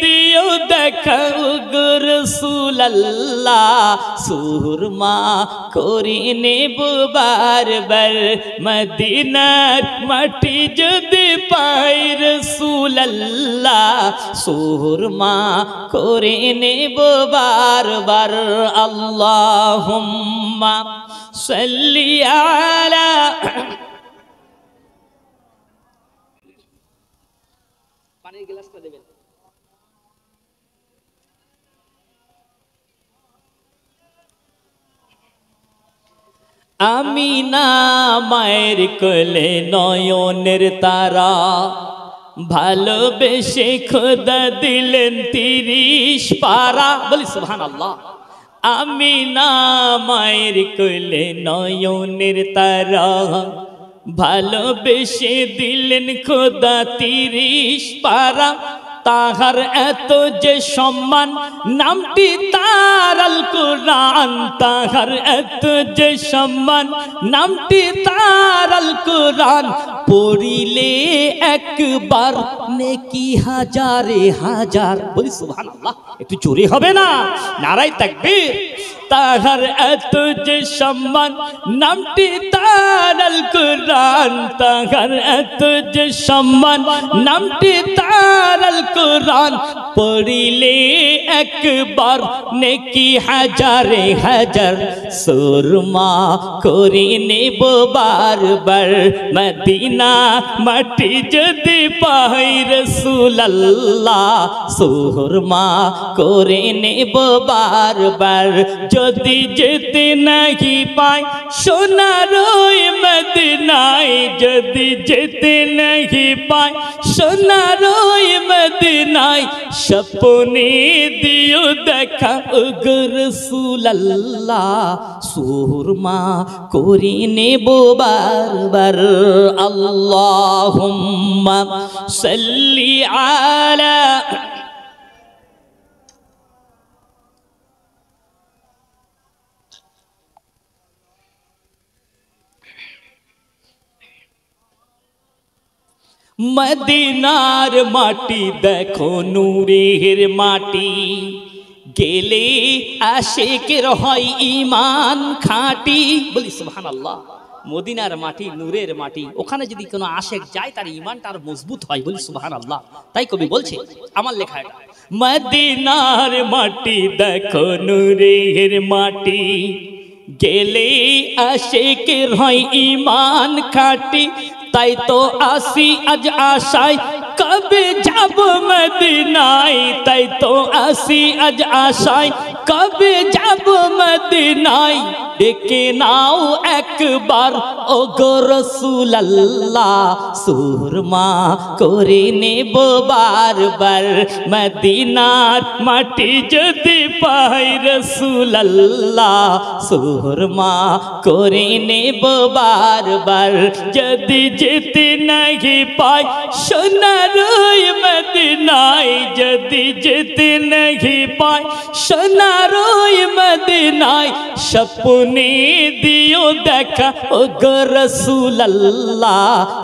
দিও দেখা গো রাসূলুল্লাহ, সুরমা করে নেব বারবার। মদিনার মাটি যদি পাই রাসূলুল্লাহ, সুরমা করে নেব বারবার। আল্লাহুম্মা সাল্লি আলা পানির গ্লাসটা দেবেন। আমিনা মায়ের কোলে নয়নের তারা, ভালোবেসে খোদা দিলেন 30 পারা। বলি সুবহানাল্লাহ। আমিনা মায়ের কোলে নয়নের তারা, ভালোবেসে দিলেন খোদা 30 পারা। তাহার এত যে সম্মান, নামটি তার আল কুরআন। তাহার এত যে সম্মান, নামটি তার আল কুরআন। পড়িলে একবার নেকি হাজারে হাজার। বলি সুবহানাল্লাহ, একটু জোরে হবে না? নারায়ে তাকবীর। তাহার এত যে সম্মান, নামটি তার আল কুরআন। তাহার এত যে সম্মান, নামটি তার আল কুরআন। পড়িলে একবার নেকি হাজারে হাজার। সুরমা করে নেব বারবার, মদিনা মাটি যদি পাই রাসূলুল্লাহ। সুরমা করে নেব বারবার, যদি যেতে নাহি পাই সোনার ওই মদিনায়। যদি যেতে নাহি পাই সোনার ওই মদিনায়। স্বপ্নে দিও দেখা ওগো রাসূলুল্লাহ। সুরমা করে নেব বারবার। আল্লাহুম্মা সাল্লি আলা মদিনার মাটি দেখো নূরের মাটি। গেলে আশিকের হয় ঈমান খাঁটি। বলি সুবহানাল্লাহ। মদিনার মাটি নূরের মাটি, ওখানে যদি কোনো আশিক যায় তার ঈমানটা আর মজবুত হয়। বলি সুবহানাল্লাহ। তাই কবি বলছে, আমার লেখা এটা, মদিনার মাটি দেখো নূরের মাটি। গেলে আশিকের হয় ঈমান খাঁটি। তাই তো আসি আজ আশায়, কবে যাব মদিনায়। তাই তো আসি আজ আশায়, কবে যাব মদিনায়। ডেকে নাও একবার ওগো রাসূলুল্লাহ। সুরমা করে নেব বারবার, মদিনার মাটি যদি পাই রাসূলুল্লাহ। সুরমা করে নেব বারবার, যদি যেতে নাহি পাই সোনার ওই মদিনায়। যদি যেতে নাহি পাই সোনার ওই মদিনায়। স্বপ্নে দিও দেখা ওগো রাসূলুল্লাহ।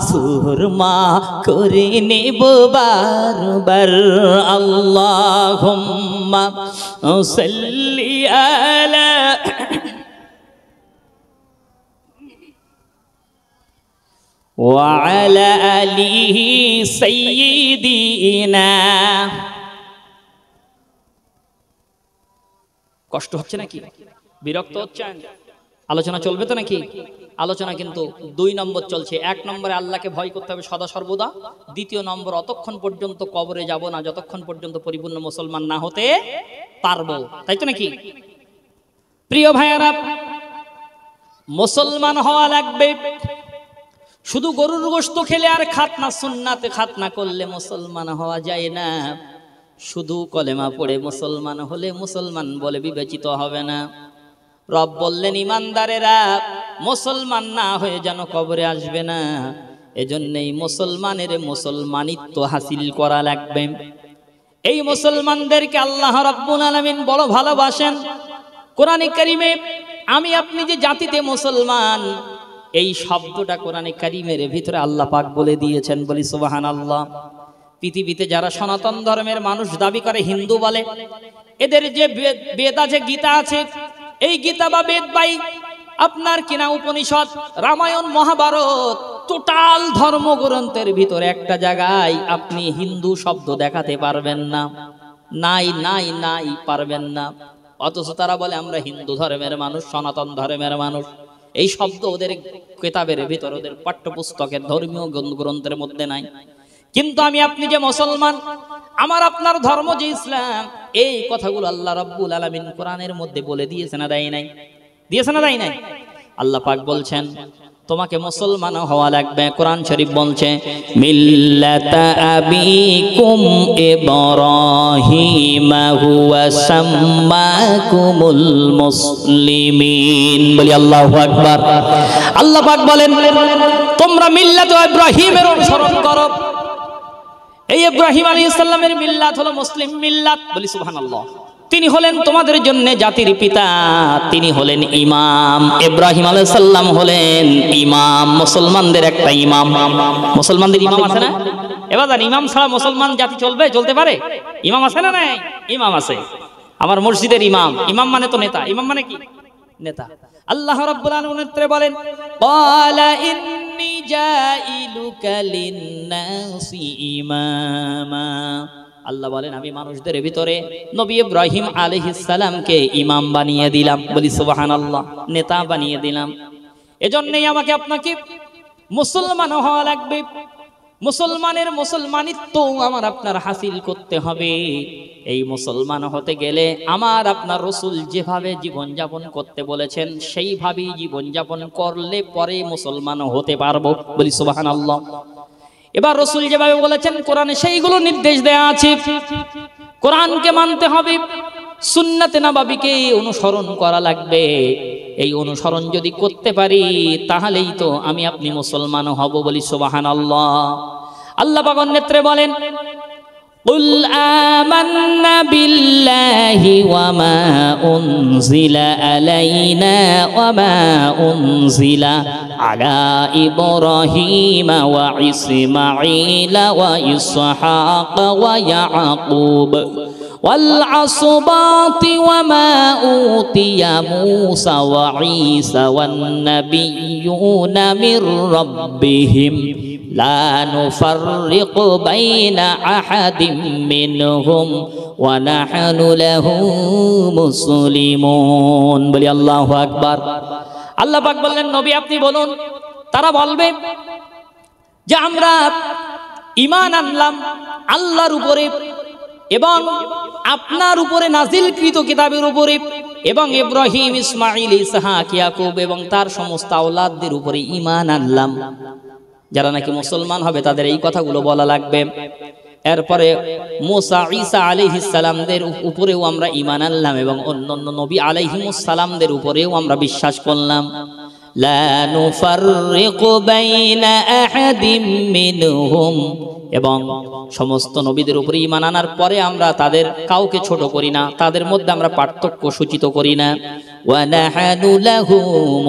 সুরমা করে নেব বারবার। আল্লাহুম্মা সাল্লি আলা وعلى آله سيدنا। কষ্ট হচ্ছে নাকি? বিরক্ত হচ্ছেন? আলোচনা চলবে তো নাকি? আলোচনা কিন্তু 2 নম্বর চলছে। 1 নম্বরে আল্লাহকে ভয় করতে হবে সদা সর্বদা। 2 নম্বর, অতক্ষণ পর্যন্ত কবরে যাব না যতক্ষণ পর্যন্ত পরিপূর্ণ মুসলমান না হতে পারবো। তাই তো নাকি? প্রিয় ভাইয়ারা, মুসলমান হওয়া লাগবে। শুধু গরুর গোশত খেলে আর খাতনা সুন্নাতে খাতনা করলে মুসলমান হওয়া যায় না। শুধু কলেমা পড়ে মুসলমান হলে মুসলমান বলে বিবেচিত হবে না। রব বললেন, ইমানদারেরা মুসলমান না হয়ে যেন কবরে আসবে না। এজন্যই মুসলমানের মুসলমানিত্ব হাসিল করা লাগবে। এই মুসলমানদেরকে আল্লাহ রাব্বুল আলামিন বড় ভালোবাসেন। কোরআনে কারিমে আমি আপনি যে জাতিতে মুসলমান, এই শব্দটা কোরআনে কারিমের ভিতরে আল্লাহ পাক বলে দিয়েছেন। বলি সুবহানাল্লাহ। পৃথিবীতে যারা সনাতন ধর্মের মানুষ দাবি করে, হিন্দু বলে, এদের যে বেদ আছে, গীতা আছে, এই গীতা বা বেদ বাই আপনার কিনা উপনিষদ, রামায়ণ, মহাভারত, টোটাল ধর্মগ্রন্থের ভিতরে একটা জায়গায় আপনি হিন্দু শব্দ দেখাতে পারবেন না। নাই নাই নাই, পারবেন না। অথচ তারা বলে আমরা হিন্দু ধর্মের মানুষ, সনাতন ধর্মের মানুষ। এই শব্দ ওদের কিতাবের ভিতর, ওদের পাঠ্যপুস্তকের ধর্মীয় গ্রন্থের মধ্যে নাই। কিন্তু আমি আপনি যে মুসলমান, আমার আপনার ধর্ম যে ইসলাম, এই কথাগুলো আল্লাহ রাব্বুল আলামিন কোরআনের মধ্যে বলে দিয়েছে না দেয় নাই? দিয়েছে না দেয় নাই? আল্লাহ পাক বলছেন তোমাকে মুসলমান হওয়া লাগবে। কোরআন শরীফ বলছে, মিল্লাতা আবিকুম ইব্রাহিম হুয়া সাম্মাকুমুল মুসলিমিন। বলি আল্লাহু আকবার। আল্লাহ পাক বলেন তোমরা মিল্লাত ইব্রাহিমের অনুসরণ করো। এই ইব্রাহিম আলাইহিস সালামের মিল্লাত হলো মুসলিম মিল্লাত। বলি সুবহানাল্লাহ। তিনি হলেন তোমাদের জন্য জাতির পিতা, তিনি হলেন ইমাম। ইব্রাহিম আলাইহিস সালাম হলেন ইমাম, মুসলমানদের একটা ইমাম। মুসলমানদের ইমাম আছে না? এবার ইমাম ছাড়া মুসলমান জাতি চলবে, চলতে পারে? ইমাম আছে না? নাই, ইমাম আছে। আমার মসজিদের ইমাম, ইমাম মানে তো নেতা। ইমাম মানে কি? নেতা। আল্লাহ রাব্বুল আলামিন বলেন, ক্বালা ইন্নী জাইলুকা লিন-নাসি ইমামা। আল্লাহ বলেন আমি মানুষদের ভিতরে নবী ইব্রাহিম আলাইহিস সালামকে ইমাম বানিয়ে দিলাম। বলি সুবহানাল্লাহ, নেতা বানিয়ে দিলাম। এজন্যই আমাকে আপনাকে মুসলমান হওয়া লাগবে। মুসলমানের মুসলমানিত্ব আমার আপনার হাসিল করতে হবে। এই মুসলমান হতে গেলে আমার আপনার রাসূল যেভাবে জীবনযাপন করতে বলেছেন সেইভাবেই জীবনযাপন করলে পরে মুসলমান হতে পারবো। বলি সুবহানাল্লাহ। এবার রাসূল যেভাবে বলেছেন কোরআনে সেইগুলো নির্দেশ দেয়া আছে। কোরআনকে মানতে হবে, সুন্নাতে নববীকে অনুসরণ করা লাগবে। এই অনুসরণ যদি করতে পারি তাহলেই তো আমি আপনি মুসলমান হব। বলি সুবহানাল্লাহ। আল্লাহ পাক নেত্রে বলেন, কুল আমান্না বিল্লাহি ওয়া মা উনজিলা আলাইনা ওয়া মা উনজিলা আলা ইব্রাহিম ওয়া ইসমাঈল ওয়া ইসহাক ওয়া ইয়াকুব والعصبات وما أوتي موسى وعيسى والنبيون من ربهم لا نفرق بين أحد منهم ونحن له مسلمون। বলি আল্লাহু আকবার। আল্লাহ পাক বললেন নবী আপনি বলুন, তারা বলবে যে আমরা ঈমান আনলাম আল্লাহর উপরে এবং আপনার উপরে নাজিলকৃত কিতাবের উপরে এবং ইব্রাহিম ইসমাঈল ইসহাক ইয়াকুব এবং তার সমস্ত আওলাদদের উপরে ঈমান আনলাম। যারা নাকি মুসলমান হবে তাদের এই কথাগুলো বলা লাগবে। এরপরে মুসা ঈসা আলাইহিস সালামদের উপরেও আমরা ঈমান আনলাম এবং অন্যান্য নবী আলাইহিমুস সালামদের উপরেও আমরা বিশ্বাস করলাম। লা নুফাররিকু বাইনা আহাদিম মিনহুম, এবং সমস্ত নবীদের উপরে ঈমান আনার পরে আমরা তাদের কাউকে ছোট করি না, তাদের মধ্যে আমরা পার্থক্য সূচিত করি না। ওয়া নাহানু লাহু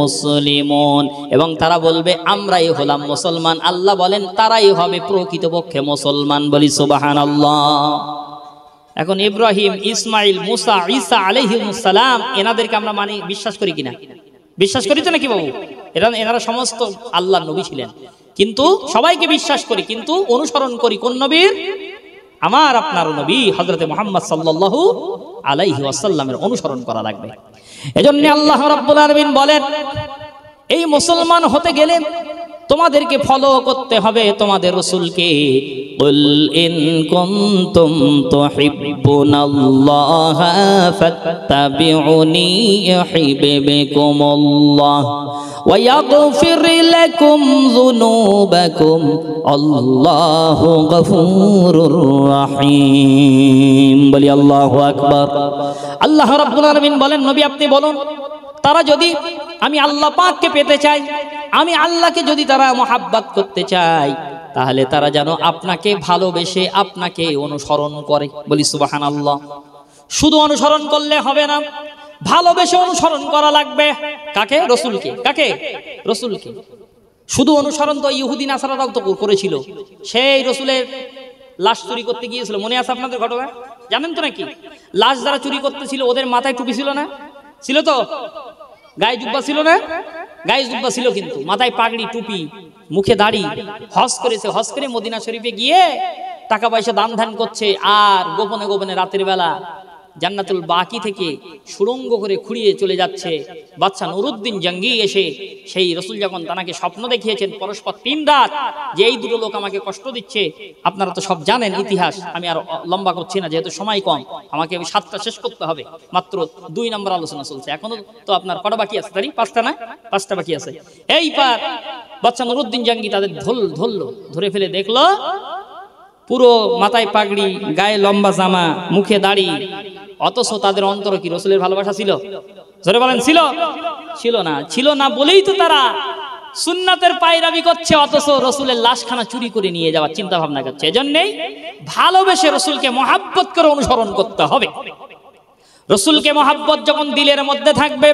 মুসলিমুন, এবং তারা বলবে আমরাই হলাম মুসলমান। আল্লাহ বলেন তারাই হবে প্রকৃতপক্ষে মুসলমান। বলি সুবহানাল্লাহ। এখন ইব্রাহিম, ইসমাইল, মুসা, ঈসা আলাইহিমুস সালাম এনাদেরকে আমরা মানে বিশ্বাস করি কিনা? বিশ্বাস করি তো নাকি বাবু? এনারা সমস্ত আল্লাহর নবী ছিলেন, কিন্তু সবাইকে বিশ্বাস করি, কিন্তু অনুসরণ করি কোন নবীর? আমার আপনার নবী হযরত মুহাম্মদ সাল্লাল্লাহু আলাইহি ওয়াসাল্লামের অনুসরণ করা লাগবে। এজন্য আল্লাহ রাব্বুল আলামিন বলেন এই মুসলমান হতে গেলে তোমাদেরকে ফলো করতে হবে তোমাদের রাসূলকে। কুল ইন কুনতুম তুহিব্বুনাল্লাহা ফাত্তাবিউনি ইউহিব্বুকুমুল্লাহ ওয়া ইয়াগফির লাকুম যুনুবাকুম আল্লাহু গফুরুর রহিম। বলি আল্লাহু আকবার। আল্লাহ রাব্বুল আলামিন বলেন নবী আপনি বলুন, তারা যদি আমি আল্লাহ পাককে পেতে চাই, আমি আল্লাহকে যদি তারা মহাব্বত করতে চায়, তাহলে তারা যেন আপনাকে ভালোবেসে আপনাকে অনুসরণ করে। বলি সুবহানাল্লাহ। শুধু অনুসরণ করলে হবে না, ভালোবেসে অনুসরণ করা লাগবে। কাকে? রাসূলকে। কাকে? রাসূলকে। শুধু অনুসরণ তো ইহুদি নাসারারাও তো করেছিল। সেই রাসূলের লাশ চুরি করতে গিয়েছিল, মনে আছে আপনাদের ঘটনা? জানেন তো নাকি? লাশ যারা চুরি করতেছিল ওদের মাথায় টুপি ছিল না? ছিল তো? গায়ে জুব্বা ছিল না? গায়ে জুব্বা ছিল, কিন্তু মাথায় পাগড়ি, টুপি, মুখে দাড়ি। হজ করেছে, হজ করে মদিনা শরীফে গিয়ে টাকা পয়সা দান ধ্যান করছে, আর গোপনে গোপনে রাতের বেলা জান্নাতুল বাকি থেকে সুড়ঙ্গ করে খুঁড়িয়ে চলে যাচ্ছে। বাদশা নুরউদ্দিন জঙ্গি এসে সেই রাসূল যখন তাকে স্বপ্ন দেখিয়েছেন পরস্পর 3 রাত, যে এই দুটো লোক আমাকে কষ্ট দিচ্ছে, আপনারা তো সব জানেন ইতিহাস, আমি আর লম্বা করছি না যেহেতু সময় কম, আমাকে 7টা শেষ করতে হবে, মাত্র 2 নম্বর আলোচনা চলছে, এখনো তো আপনার কটা বাকি আছে? তাই 5টা না? 5টা বাকি আছে। এইবার বাদশা নুরউদ্দিন জঙ্গি তাদের ধরলো, ধরে ফেলে দেখলো পুরো মাথায় পাগড়ি, গায়ে লম্বা জামা, মুখে দাড়ি, অথচ তাদের অন্তরে কি রাসূলের ভালোবাসা ছিল? জোরে বলেন ছিল? ছিল না। ছিল না বলেই তো তারা সুন্নাতের পায়রাবি করছে, অথচ রাসূলের লাশখানা চুরি করে নিয়ে যাওয়ার চিন্তা ভাবনা করছে। এজন্যই ভালোবেসে রাসূলকে মহব্বত করে অনুসরণ করতে হবে। রসুলকে মহাব্বত যখন দিলের মধ্যে থাকবে,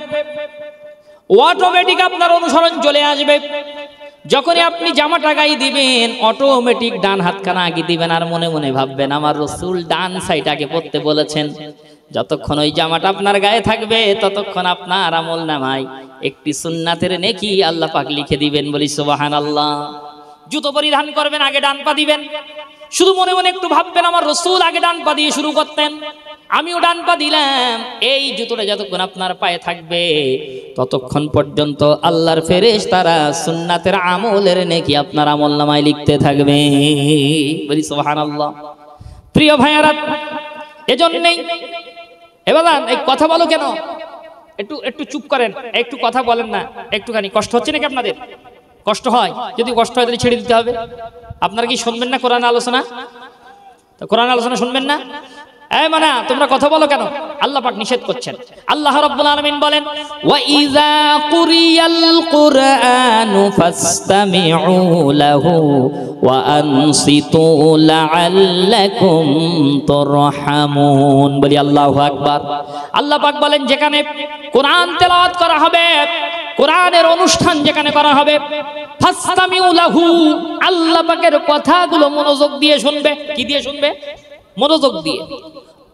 অটোমেটিক আপনার অনুসরণ চলে আসবে। যখনই আপনি জামাটা গায়ে দিবেন, অটোমেটিক ডান হাতখানা আগে দিবেন আর মনে মনে ভাববেন আমার রসুল ডান সাইড আগে পড়তে বলেছেন। যতক্ষণ ওই জামাটা আপনার গায়ে থাকবে ততক্ষণ আপনার আমল নামায় একটি সুন্নাতের নেকি আল্লাহ পাক লিখে দিবেন। বলি সুবহানাল্লাহ। জুতো পরিধান করবেন, আগে ডান পা দিবেন, শুধু মনে মনে একটু ভাববেন আমার রসুল আগে ডান পা দিয়ে শুরু করতেন, আমিও ডান পা দিলাম। এই জুতোটা যতক্ষণ আপনার পায়ে থাকবে ততক্ষণ পর্যন্ত আল্লাহর ফেরেশতারা সুন্নাতের আমলের নেকি আপনার আমল নামায় লিখতে থাকবে। বলি সুবহানাল্লাহ। প্রিয় ভাইয়ারা, এজন্যই এবার এই কথা বলো কেন, একটু একটু চুপ করেন, একটু কথা বলেন না। একটুখানি কষ্ট হচ্ছে নাকি আপনাদের? কষ্ট হয়? যদি কষ্ট হয় তাহলে ছেড়ে দিতে হবে। আপনারা কি শুনবেন না কোরআন আলোচনা? তো কোরআন আলোচনা শুনবেন না? এই মানা, তোমরা কথা বলো কেন? আল্লাহ পাক নিষেধ করছেন। আল্লাহ রাব্বুল আলামিন বলেন, ওয়া ইযা কুরিয়াল কুরআনু ফাসতামিউ লাহু ওয়া আনসিতু লাআল্লাকুম তুরহামুন। বলি আল্লাহু আকবার। আল্লাহ পাক বলেন, যেখানে কোরআন তেলাওয়াত করা হবে, কোরআনের অনুষ্ঠান যেখানে করা হবে, ফাসতামিউ লাহু, আল্লাহ পাকের কথাগুলো মনোযোগ দিয়ে শুনবে। কি দিয়ে শুনবে? মনোযোগ দিয়ে।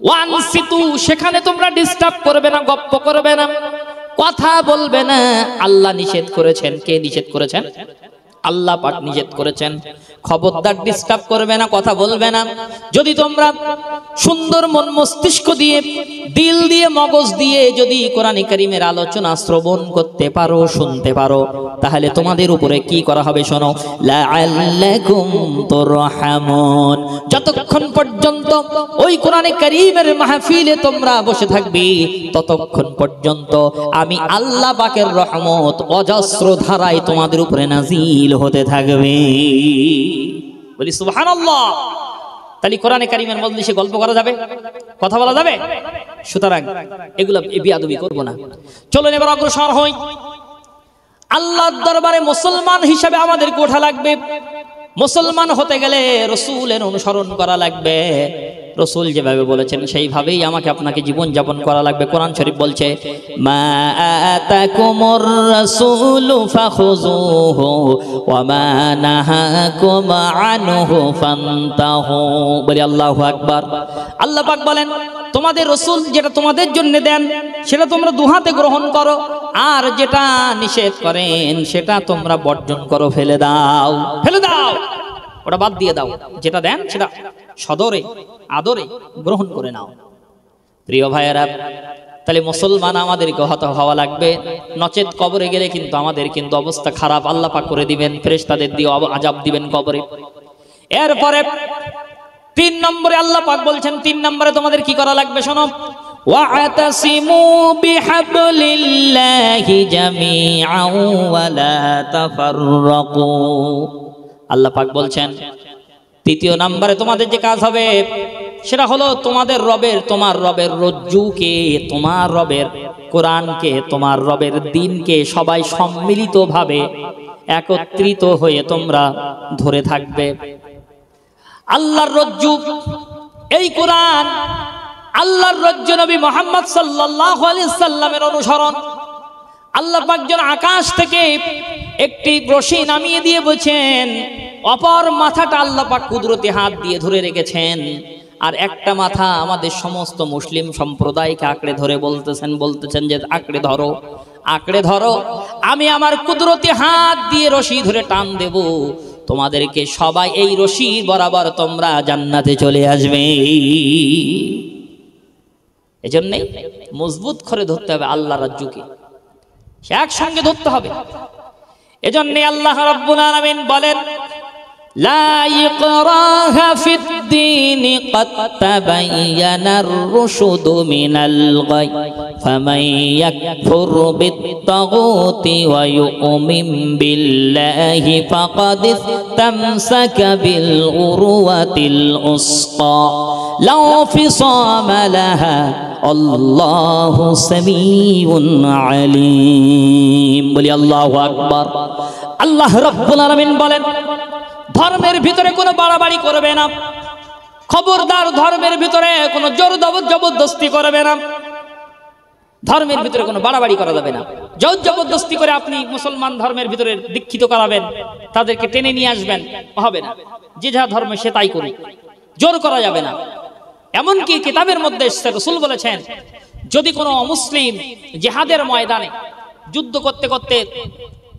ওয়ানসিতু, সেখানে তোমরা ডিস্টার্ব করবে না, গপ্প করবে না, কথা বলবে না। আল্লাহ নিষেধ করেছেন। কে নিষেধ করেছেন? আল্লাহ পাক নিষেধ করেছেন। খবরদার ডিস্টার্ব করবে না, কথা বলবে না। যদি তোমরা সুন্দর মন মস্তিষ্ক দিয়ে, দিল দিয়ে, মগজ দিয়ে যদি কোরআনে কারীমের আলোচনা শ্রবণ করতে পারো, শুনতে পারো, তাহলে তোমাদের উপরে কি করা হবে শোনো, লাআল্লাকুম তুরহামুন। যতক্ষণ পর্যন্ত ওই কোরআনে কারীমের মাহফিলে তোমরা বসে থাকবে ততক্ষণ পর্যন্ত আমি আল্লাহ পাকের রহমত অজস্র ধারায় তোমাদের উপরে নাজিল হতে থাকবে। বলি সুবহানাল্লাহ। তাহলে কোরআনে কারীমের মজলিসে গল্প করা যাবে, কথা বলা যাবে। সুতরাং এগুলো বিয়াদবি করব না। চলুন এবার অগ্রসর হই। আল্লাহর দরবারে মুসলমান হিসেবে আমাদেরকে ওঠা লাগবে। মুসলমান হতে গেলে রসুলের অনুসরণ করা লাগবে। রসুল যেভাবে বলেছেন সেইভাবেই আমাকে আপনাকে জীবন যাপন করা লাগবে। কোরআন শরীফ বলছে, মা আতাকুমুর রাসূলু ফাখুযুহু ওয়া মা নাহাকুম আনহু ফান্তাহু। বলি আল্লাহু আকবার। আল্লাহ পাক বলেন, তোমাদের রসুল যেটা তোমাদের জন্য দেন সেটা তোমরা দুহাতে গ্রহণ করো, আর যেটা নিষেধ করেন সেটা তোমরা বর্জন করো, ফেলে দাও, ফেলে দাও, ওটা বাদ দিয়ে দাও। যেটা দেন সেটা সদরে আদরে গ্রহণ করে নাও। প্রিয় ভাইয়েরা, তাহলে মুসলমান আমাদেরকে হত হওয়া লাগবে, নচেত কবরে গেলে কিন্তু আমাদের কিন্তু অবস্থা খারাপ আল্লাহ পাক করে দিবেন, ফেরেশতাদের দিয়ে আযাব দিবেন কবরে। এরপরে 3 নম্বরে আল্লাহ পাক বলছেন, 3 নম্বরে তোমাদের কি করা লাগবে শোনো, ওয়া'তাসিমু বিহাবলিল্লাহি জামিআন ওয়া লা তাফাররাকু। আল্লাহ পাক বলছেন 3 নম্বরে তোমাদের যে কাজ হবে সেটা হলো তোমাদের রবের, তোমার রবের রজ্জুকে, তোমার রবের কোরআনকে, তোমার রবের দ্বীনকে সবাই সম্মিলিতভাবে একত্রিত হয়ে তোমরা ধরে থাকবে। আল্লাহর রজ্জু এই কোরআন, আল্লাহর রজ্জু নবী মুহাম্মদ সাল্লাল্লাহু আলাইহি সাল্লামের অনুসরণ। আল্লাহ পাক যেন আকাশ থেকে একটি রশি নামিয়ে দিয়ে বলছেন, অপর মাথাটা আল্লাহ পাক কুদরতি হাত দিয়ে ধরে রেখেছেন, আর একটা মাথা আমাদের সমস্ত মুসলিম সম্প্রদায়কে আঁকড়ে ধরে বলতেছেন যে আঁকড়ে ধরো, আঁকড়ে ধরো, আমি আমার কুদরতি হাত দিয়ে রশি ধরে টান দেব, তোমাদেরকে সবাই এই রশি বরাবর তোমরা জান্নাতে চলে আসবে। এজন্যই মজবুত করে ধরতে হবে আল্লাহর রাজ্যকে, সে একসঙ্গে ধরতে হবে। এজন্য আল্লাহ রাব্বুল আলামিন বলেন, লা ইকরাহা ফিদ-দীন ক্বাদ তাবায়্যানার রুশদু মিনাল গায় ফামান ইয়াকফুর বিত-তাগুতি ওয়া ইউমিন বিল্লাহি ফাকাদ ইসতামসাকা বিল উরওয়াতিল উসকা লা ফিসামা লাহা আল্লাহু সামিউন আলীম। বলি আল্লাহু আকবার। আল্লাহ রাব্বুল আলামিন বলেন, ধর্মের ভিতরে কোনো বাড়াবাড়ি করবে না, খবরদার ধর্মের ভিতরে কোনো জোর জবরদস্তি করবে না। ধর্মের ভিতরে কোনো বাড়াবাড়ি করা যাবে না। জোর জবরদস্তি করে আপনি মুসলমান ধর্মের ভিতরে দীক্ষিত করাবেন, তাদেরকে টেনে নিয়ে আসবেন, হবে না। যে যা ধর্মে সে তাই করুক, জোর করা যাবে না। এমনকি কিতাবের মধ্যে রাসূল বলেছেন, যদি কোনো অমুসলিম জিহাদের ময়দানে যুদ্ধ করতে করতে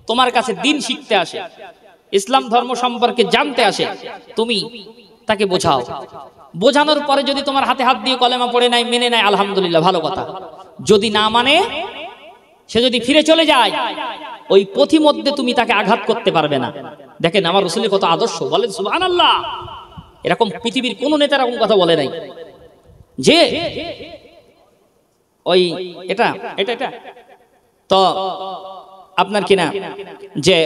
তোমার কাছে দ্বীন শিখতে আসে, ইসলাম ধর্ম সম্পর্কে জানতে আসে, তুমি তাকে বোঝাও। বোঝানোর পরে যদি তোমার হাতে হাত দিয়ে কলেমা পড়ে নাই, মেনে নেয়, আলহামদুলিল্লাহ, ভালো কথা। যদি না মানে, সে যদি ফিরে চলে যায়, ওই পথি মধ্যে তুমি তাকে আঘাত করতে পারবে না। দেখেন আমার রাসূলের কত আদর্শ, বলেন সুবহানাল্লাহ। এরকম পৃথিবীর কোন নেতা এরকম কথা বলে নাই যে ওই এটা এটা এটা তো আপনার কিনা, যে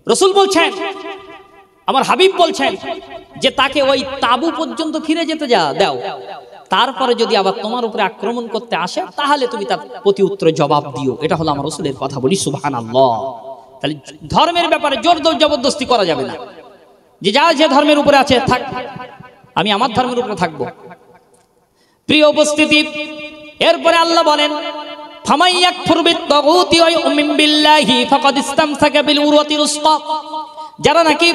রাসূল বলছেন, আমার হাবিব বলছেন যে তাকে ওই তাবু পর্যন্ত ফিরে যেতে দাও, তারপরে যদি আবার তোমার উপরে আক্রমণ করতে আসে তাহলে তুমি তার প্রতি উত্তরে জবাব দিও। এটা হলো আমার রাসূলের কথা, বলি সুবহানাল্লাহ। তাহলে ধর্মের ব্যাপারে জোর জবরদস্তি করা যাবে না, যে যা যে ধর্মের উপরে আছে থাক, আমি আমার ধর্মের উপরে থাকবো। প্রিয় উপস্থিতি, এরপরে আল্লাহ বলেন, ফামান ইয়াকফুর বিত-তাগুতি ওয়া ইউমিন বিল্লাহি ফাকাদ ইসতামসাকা বিল উরওয়াতিল উসকা। যারা নাকি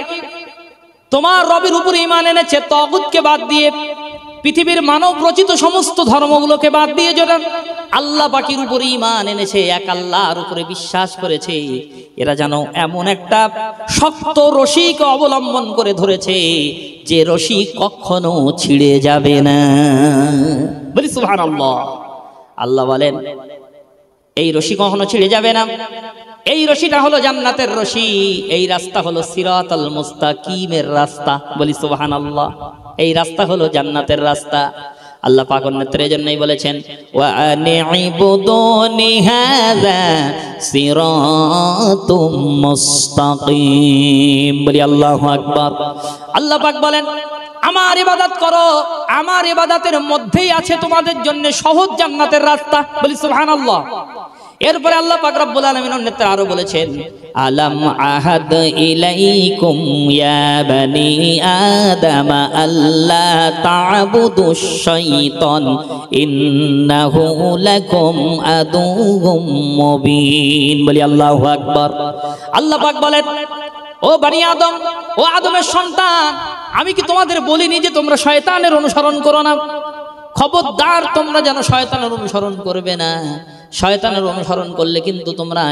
তোমার রবের উপরে ঈমান এনেছে, তাগুতকে বাদ দিয়ে, পৃথিবীর মানব রচিত সমস্ত ধর্মগুলোকে বাদ দিয়ে যারা আল্লাহ পাকের উপরে ঈমান এনেছে, এক আল্লাহর উপরে বিশ্বাস করেছে, এরা যেন এমন একটা শক্ত রশিকে অবলম্বন করে ধরেছে যে রশি কখনো ছিঁড়ে যাবে না। বলি সুবহানাল্লাহ। আল্লাহ বলেন এই রশি কখনো ছিঁড়ে যাবে না। এই রশিটা হলো জান্নাতের রশি, এই রাস্তা হলো সিরাতাল মুস্তাকিমের রাস্তা। বলি সুবহানাল্লাহ। এই রাস্তা হলো জান্নাতের রাস্তা। আল্লাহ পাক অন্যত্রের জন্যই বলেছেন, ওয়া আনিবুদুনি হাযা সিরাতুম মুস্তাকিম। বলি আল্লাহু আকবার। আল্লাহ পাক বলেন, আমার ইবাদত করো, আমার ইবাদতের মধ্যেই আছে তোমাদের জন্য সহজ জান্নাতের রাস্তা। বলি সুবহানাল্লাহ। এরপরে আল্লাহ পাক রব্বুল আলামিন অন্যত্র আরো বলেছেন, আলাম আহাদ ইলাইকুম ইয়া বানি আদম আল্লা তা'বুদুশ শাইতান ইন্নাহু লাকুম আদুউম মুবিন। বলি আল্লাহু আকবার। আল্লাহ পাক বলেন, ও বনি আদম, ও আদমের সন্তান, আমি কি তোমাদের বলিনি যে তোমরা শয়তানের অনুসরণ করো না? খবরদার, তোমরা যেন শয়তানের অনুসরণ করবে না। শয়তানের অনুসরণ করলে কিন্তু তোমরা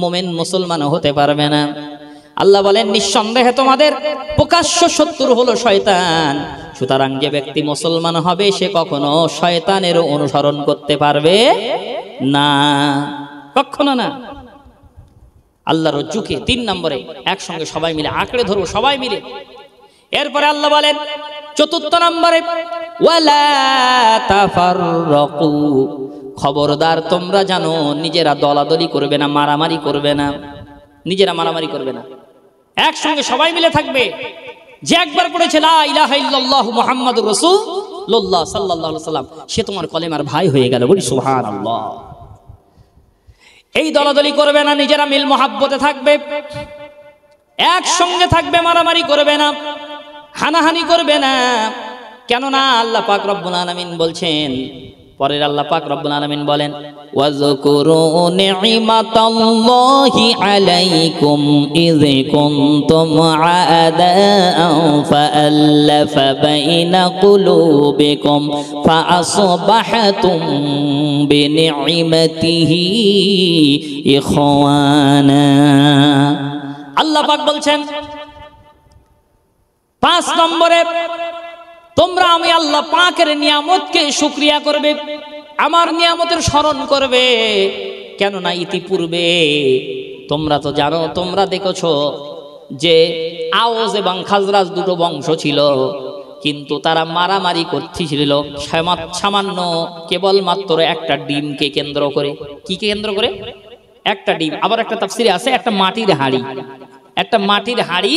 মুমিন মুসলমান হতে পারবে না। আল্লাহ বলেন, নিঃসন্দেহে তোমাদের প্রকাশ্য শত্রু হলো শয়তান। সুতরাং যে ব্যক্তি মুসলমান হবে সে কখনো শয়তানের অনুসরণ করতে পারবে না, কখনো না। আল্লাহর রজ্জুকে 3 নম্বরে একসঙ্গে সবাই মিলে আঁকড়ে ধরবো, সবাই মিলে। এরপরে আল্লাহ বলেন 4 নম্বরে, ওয়ালা তাফাররাকু। খবরদার, তোমরা জানো নিজেরা দলাদলি করবে না, মারামারি করবে না, নিজেরা মারামারি করবে না, একসঙ্গে সবাই মিলে থাকবে। যে একবার পড়েছে লা ইলাহা ইল্লাল্লাহু মুহাম্মাদুর রাসূলুল্লাহ সাল্লাল্লাহু আলাইহি সাল্লাম, সে তোমার কলেমার ভাই হয়ে গেল। বলি সুবহানাল্লাহ। এই দলাদলি করবে না, নিজেরা মিল মহাব্বতে থাকবে, একসঙ্গে থাকবে, মারামারি করবে না, হানাহানি করবে না। কেননা আল্লাহ পাক রব্বুল আলামিন বলছেন, পরের আল্লাহ পাক রব্বুল আলামিন বলেন, ওয়াজকুরু নি'মাতাল্লাহি আলাইকুম ইয কুনতুম আ'দাআন ফাআল্লাফা বাইনা কুলুবিকুম ফাআসবাহতুম বিনি'মাতিহি ইখওয়ানা। আল্লাহ পাক বলছেন 5 নম্বরে, তোমরা আমি আল্লাহ পাকের নিয়ামতকে শুকরিয়া করবে, আমার নিয়ামতের স্মরণ করবে। কেননা ইতিপূর্বে তোমরা তো জানো, তোমরা দেখেছো যে আওস এবং খাজরাজ দুটো বংশ ছিল, কিন্তু তারা মারামারি করতেছিল সামান্য কেবলমাত্র একটা ডিমকে কেন্দ্র করে। কি কেন্দ্র করে? একটা ডিম। আবার একটা তাফসিরে আছে একটা মাটির হাঁড়ি, একটা মাটির হাঁড়ি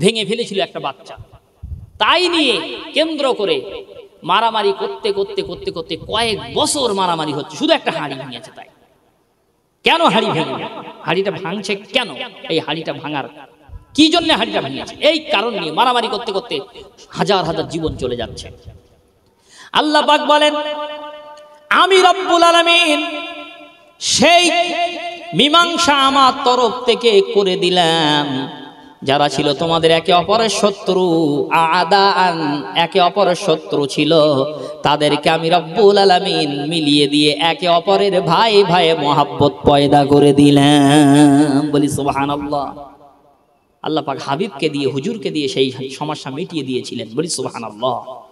ভেঙে ফেলেছিল একটা বাচ্চা। তাই নিয়ে কেন্দ্র করে মারামারি করতে করতে করতে করতে কয়েক বছর মারামারি হচ্ছে, শুধু একটা হাঁড়ি ভেঙেছে। তাই কেন হাঁড়ি ভেঙে? হাঁড়িটা ভাঙছে কেন? এই হাঁড়িটা ভাঙার কি জন্য হাঁড়িটা ভেঙেছে, এই কারণ নিয়ে মারামারি করতে করতে হাজার হাজার জীবন চলে যাচ্ছে। আল্লাহ পাক বলেন, আমি রব্বুল আলামিন সেই মীমাংসা আমার তরফ থেকে করে দিলাম। যারা ছিল তোমাদের একে অপরের শত্রু, আদাআন, একে অপরের শত্রু ছিল, তাদেরকে আমি রব্বুল আলামিন মিলিয়ে দিয়ে একে অপরের ভাই ভাইয়ে মহাব্বত পয়দা করে দিলাম। বলি সুবহানাল্লাহ। আল্লাহ পাক হাবিবকে দিয়ে, হুজুরকে দিয়ে সেই সমস্যা মিটিয়ে দিয়েছিলেন। বলি সুবহানাল্লাহ।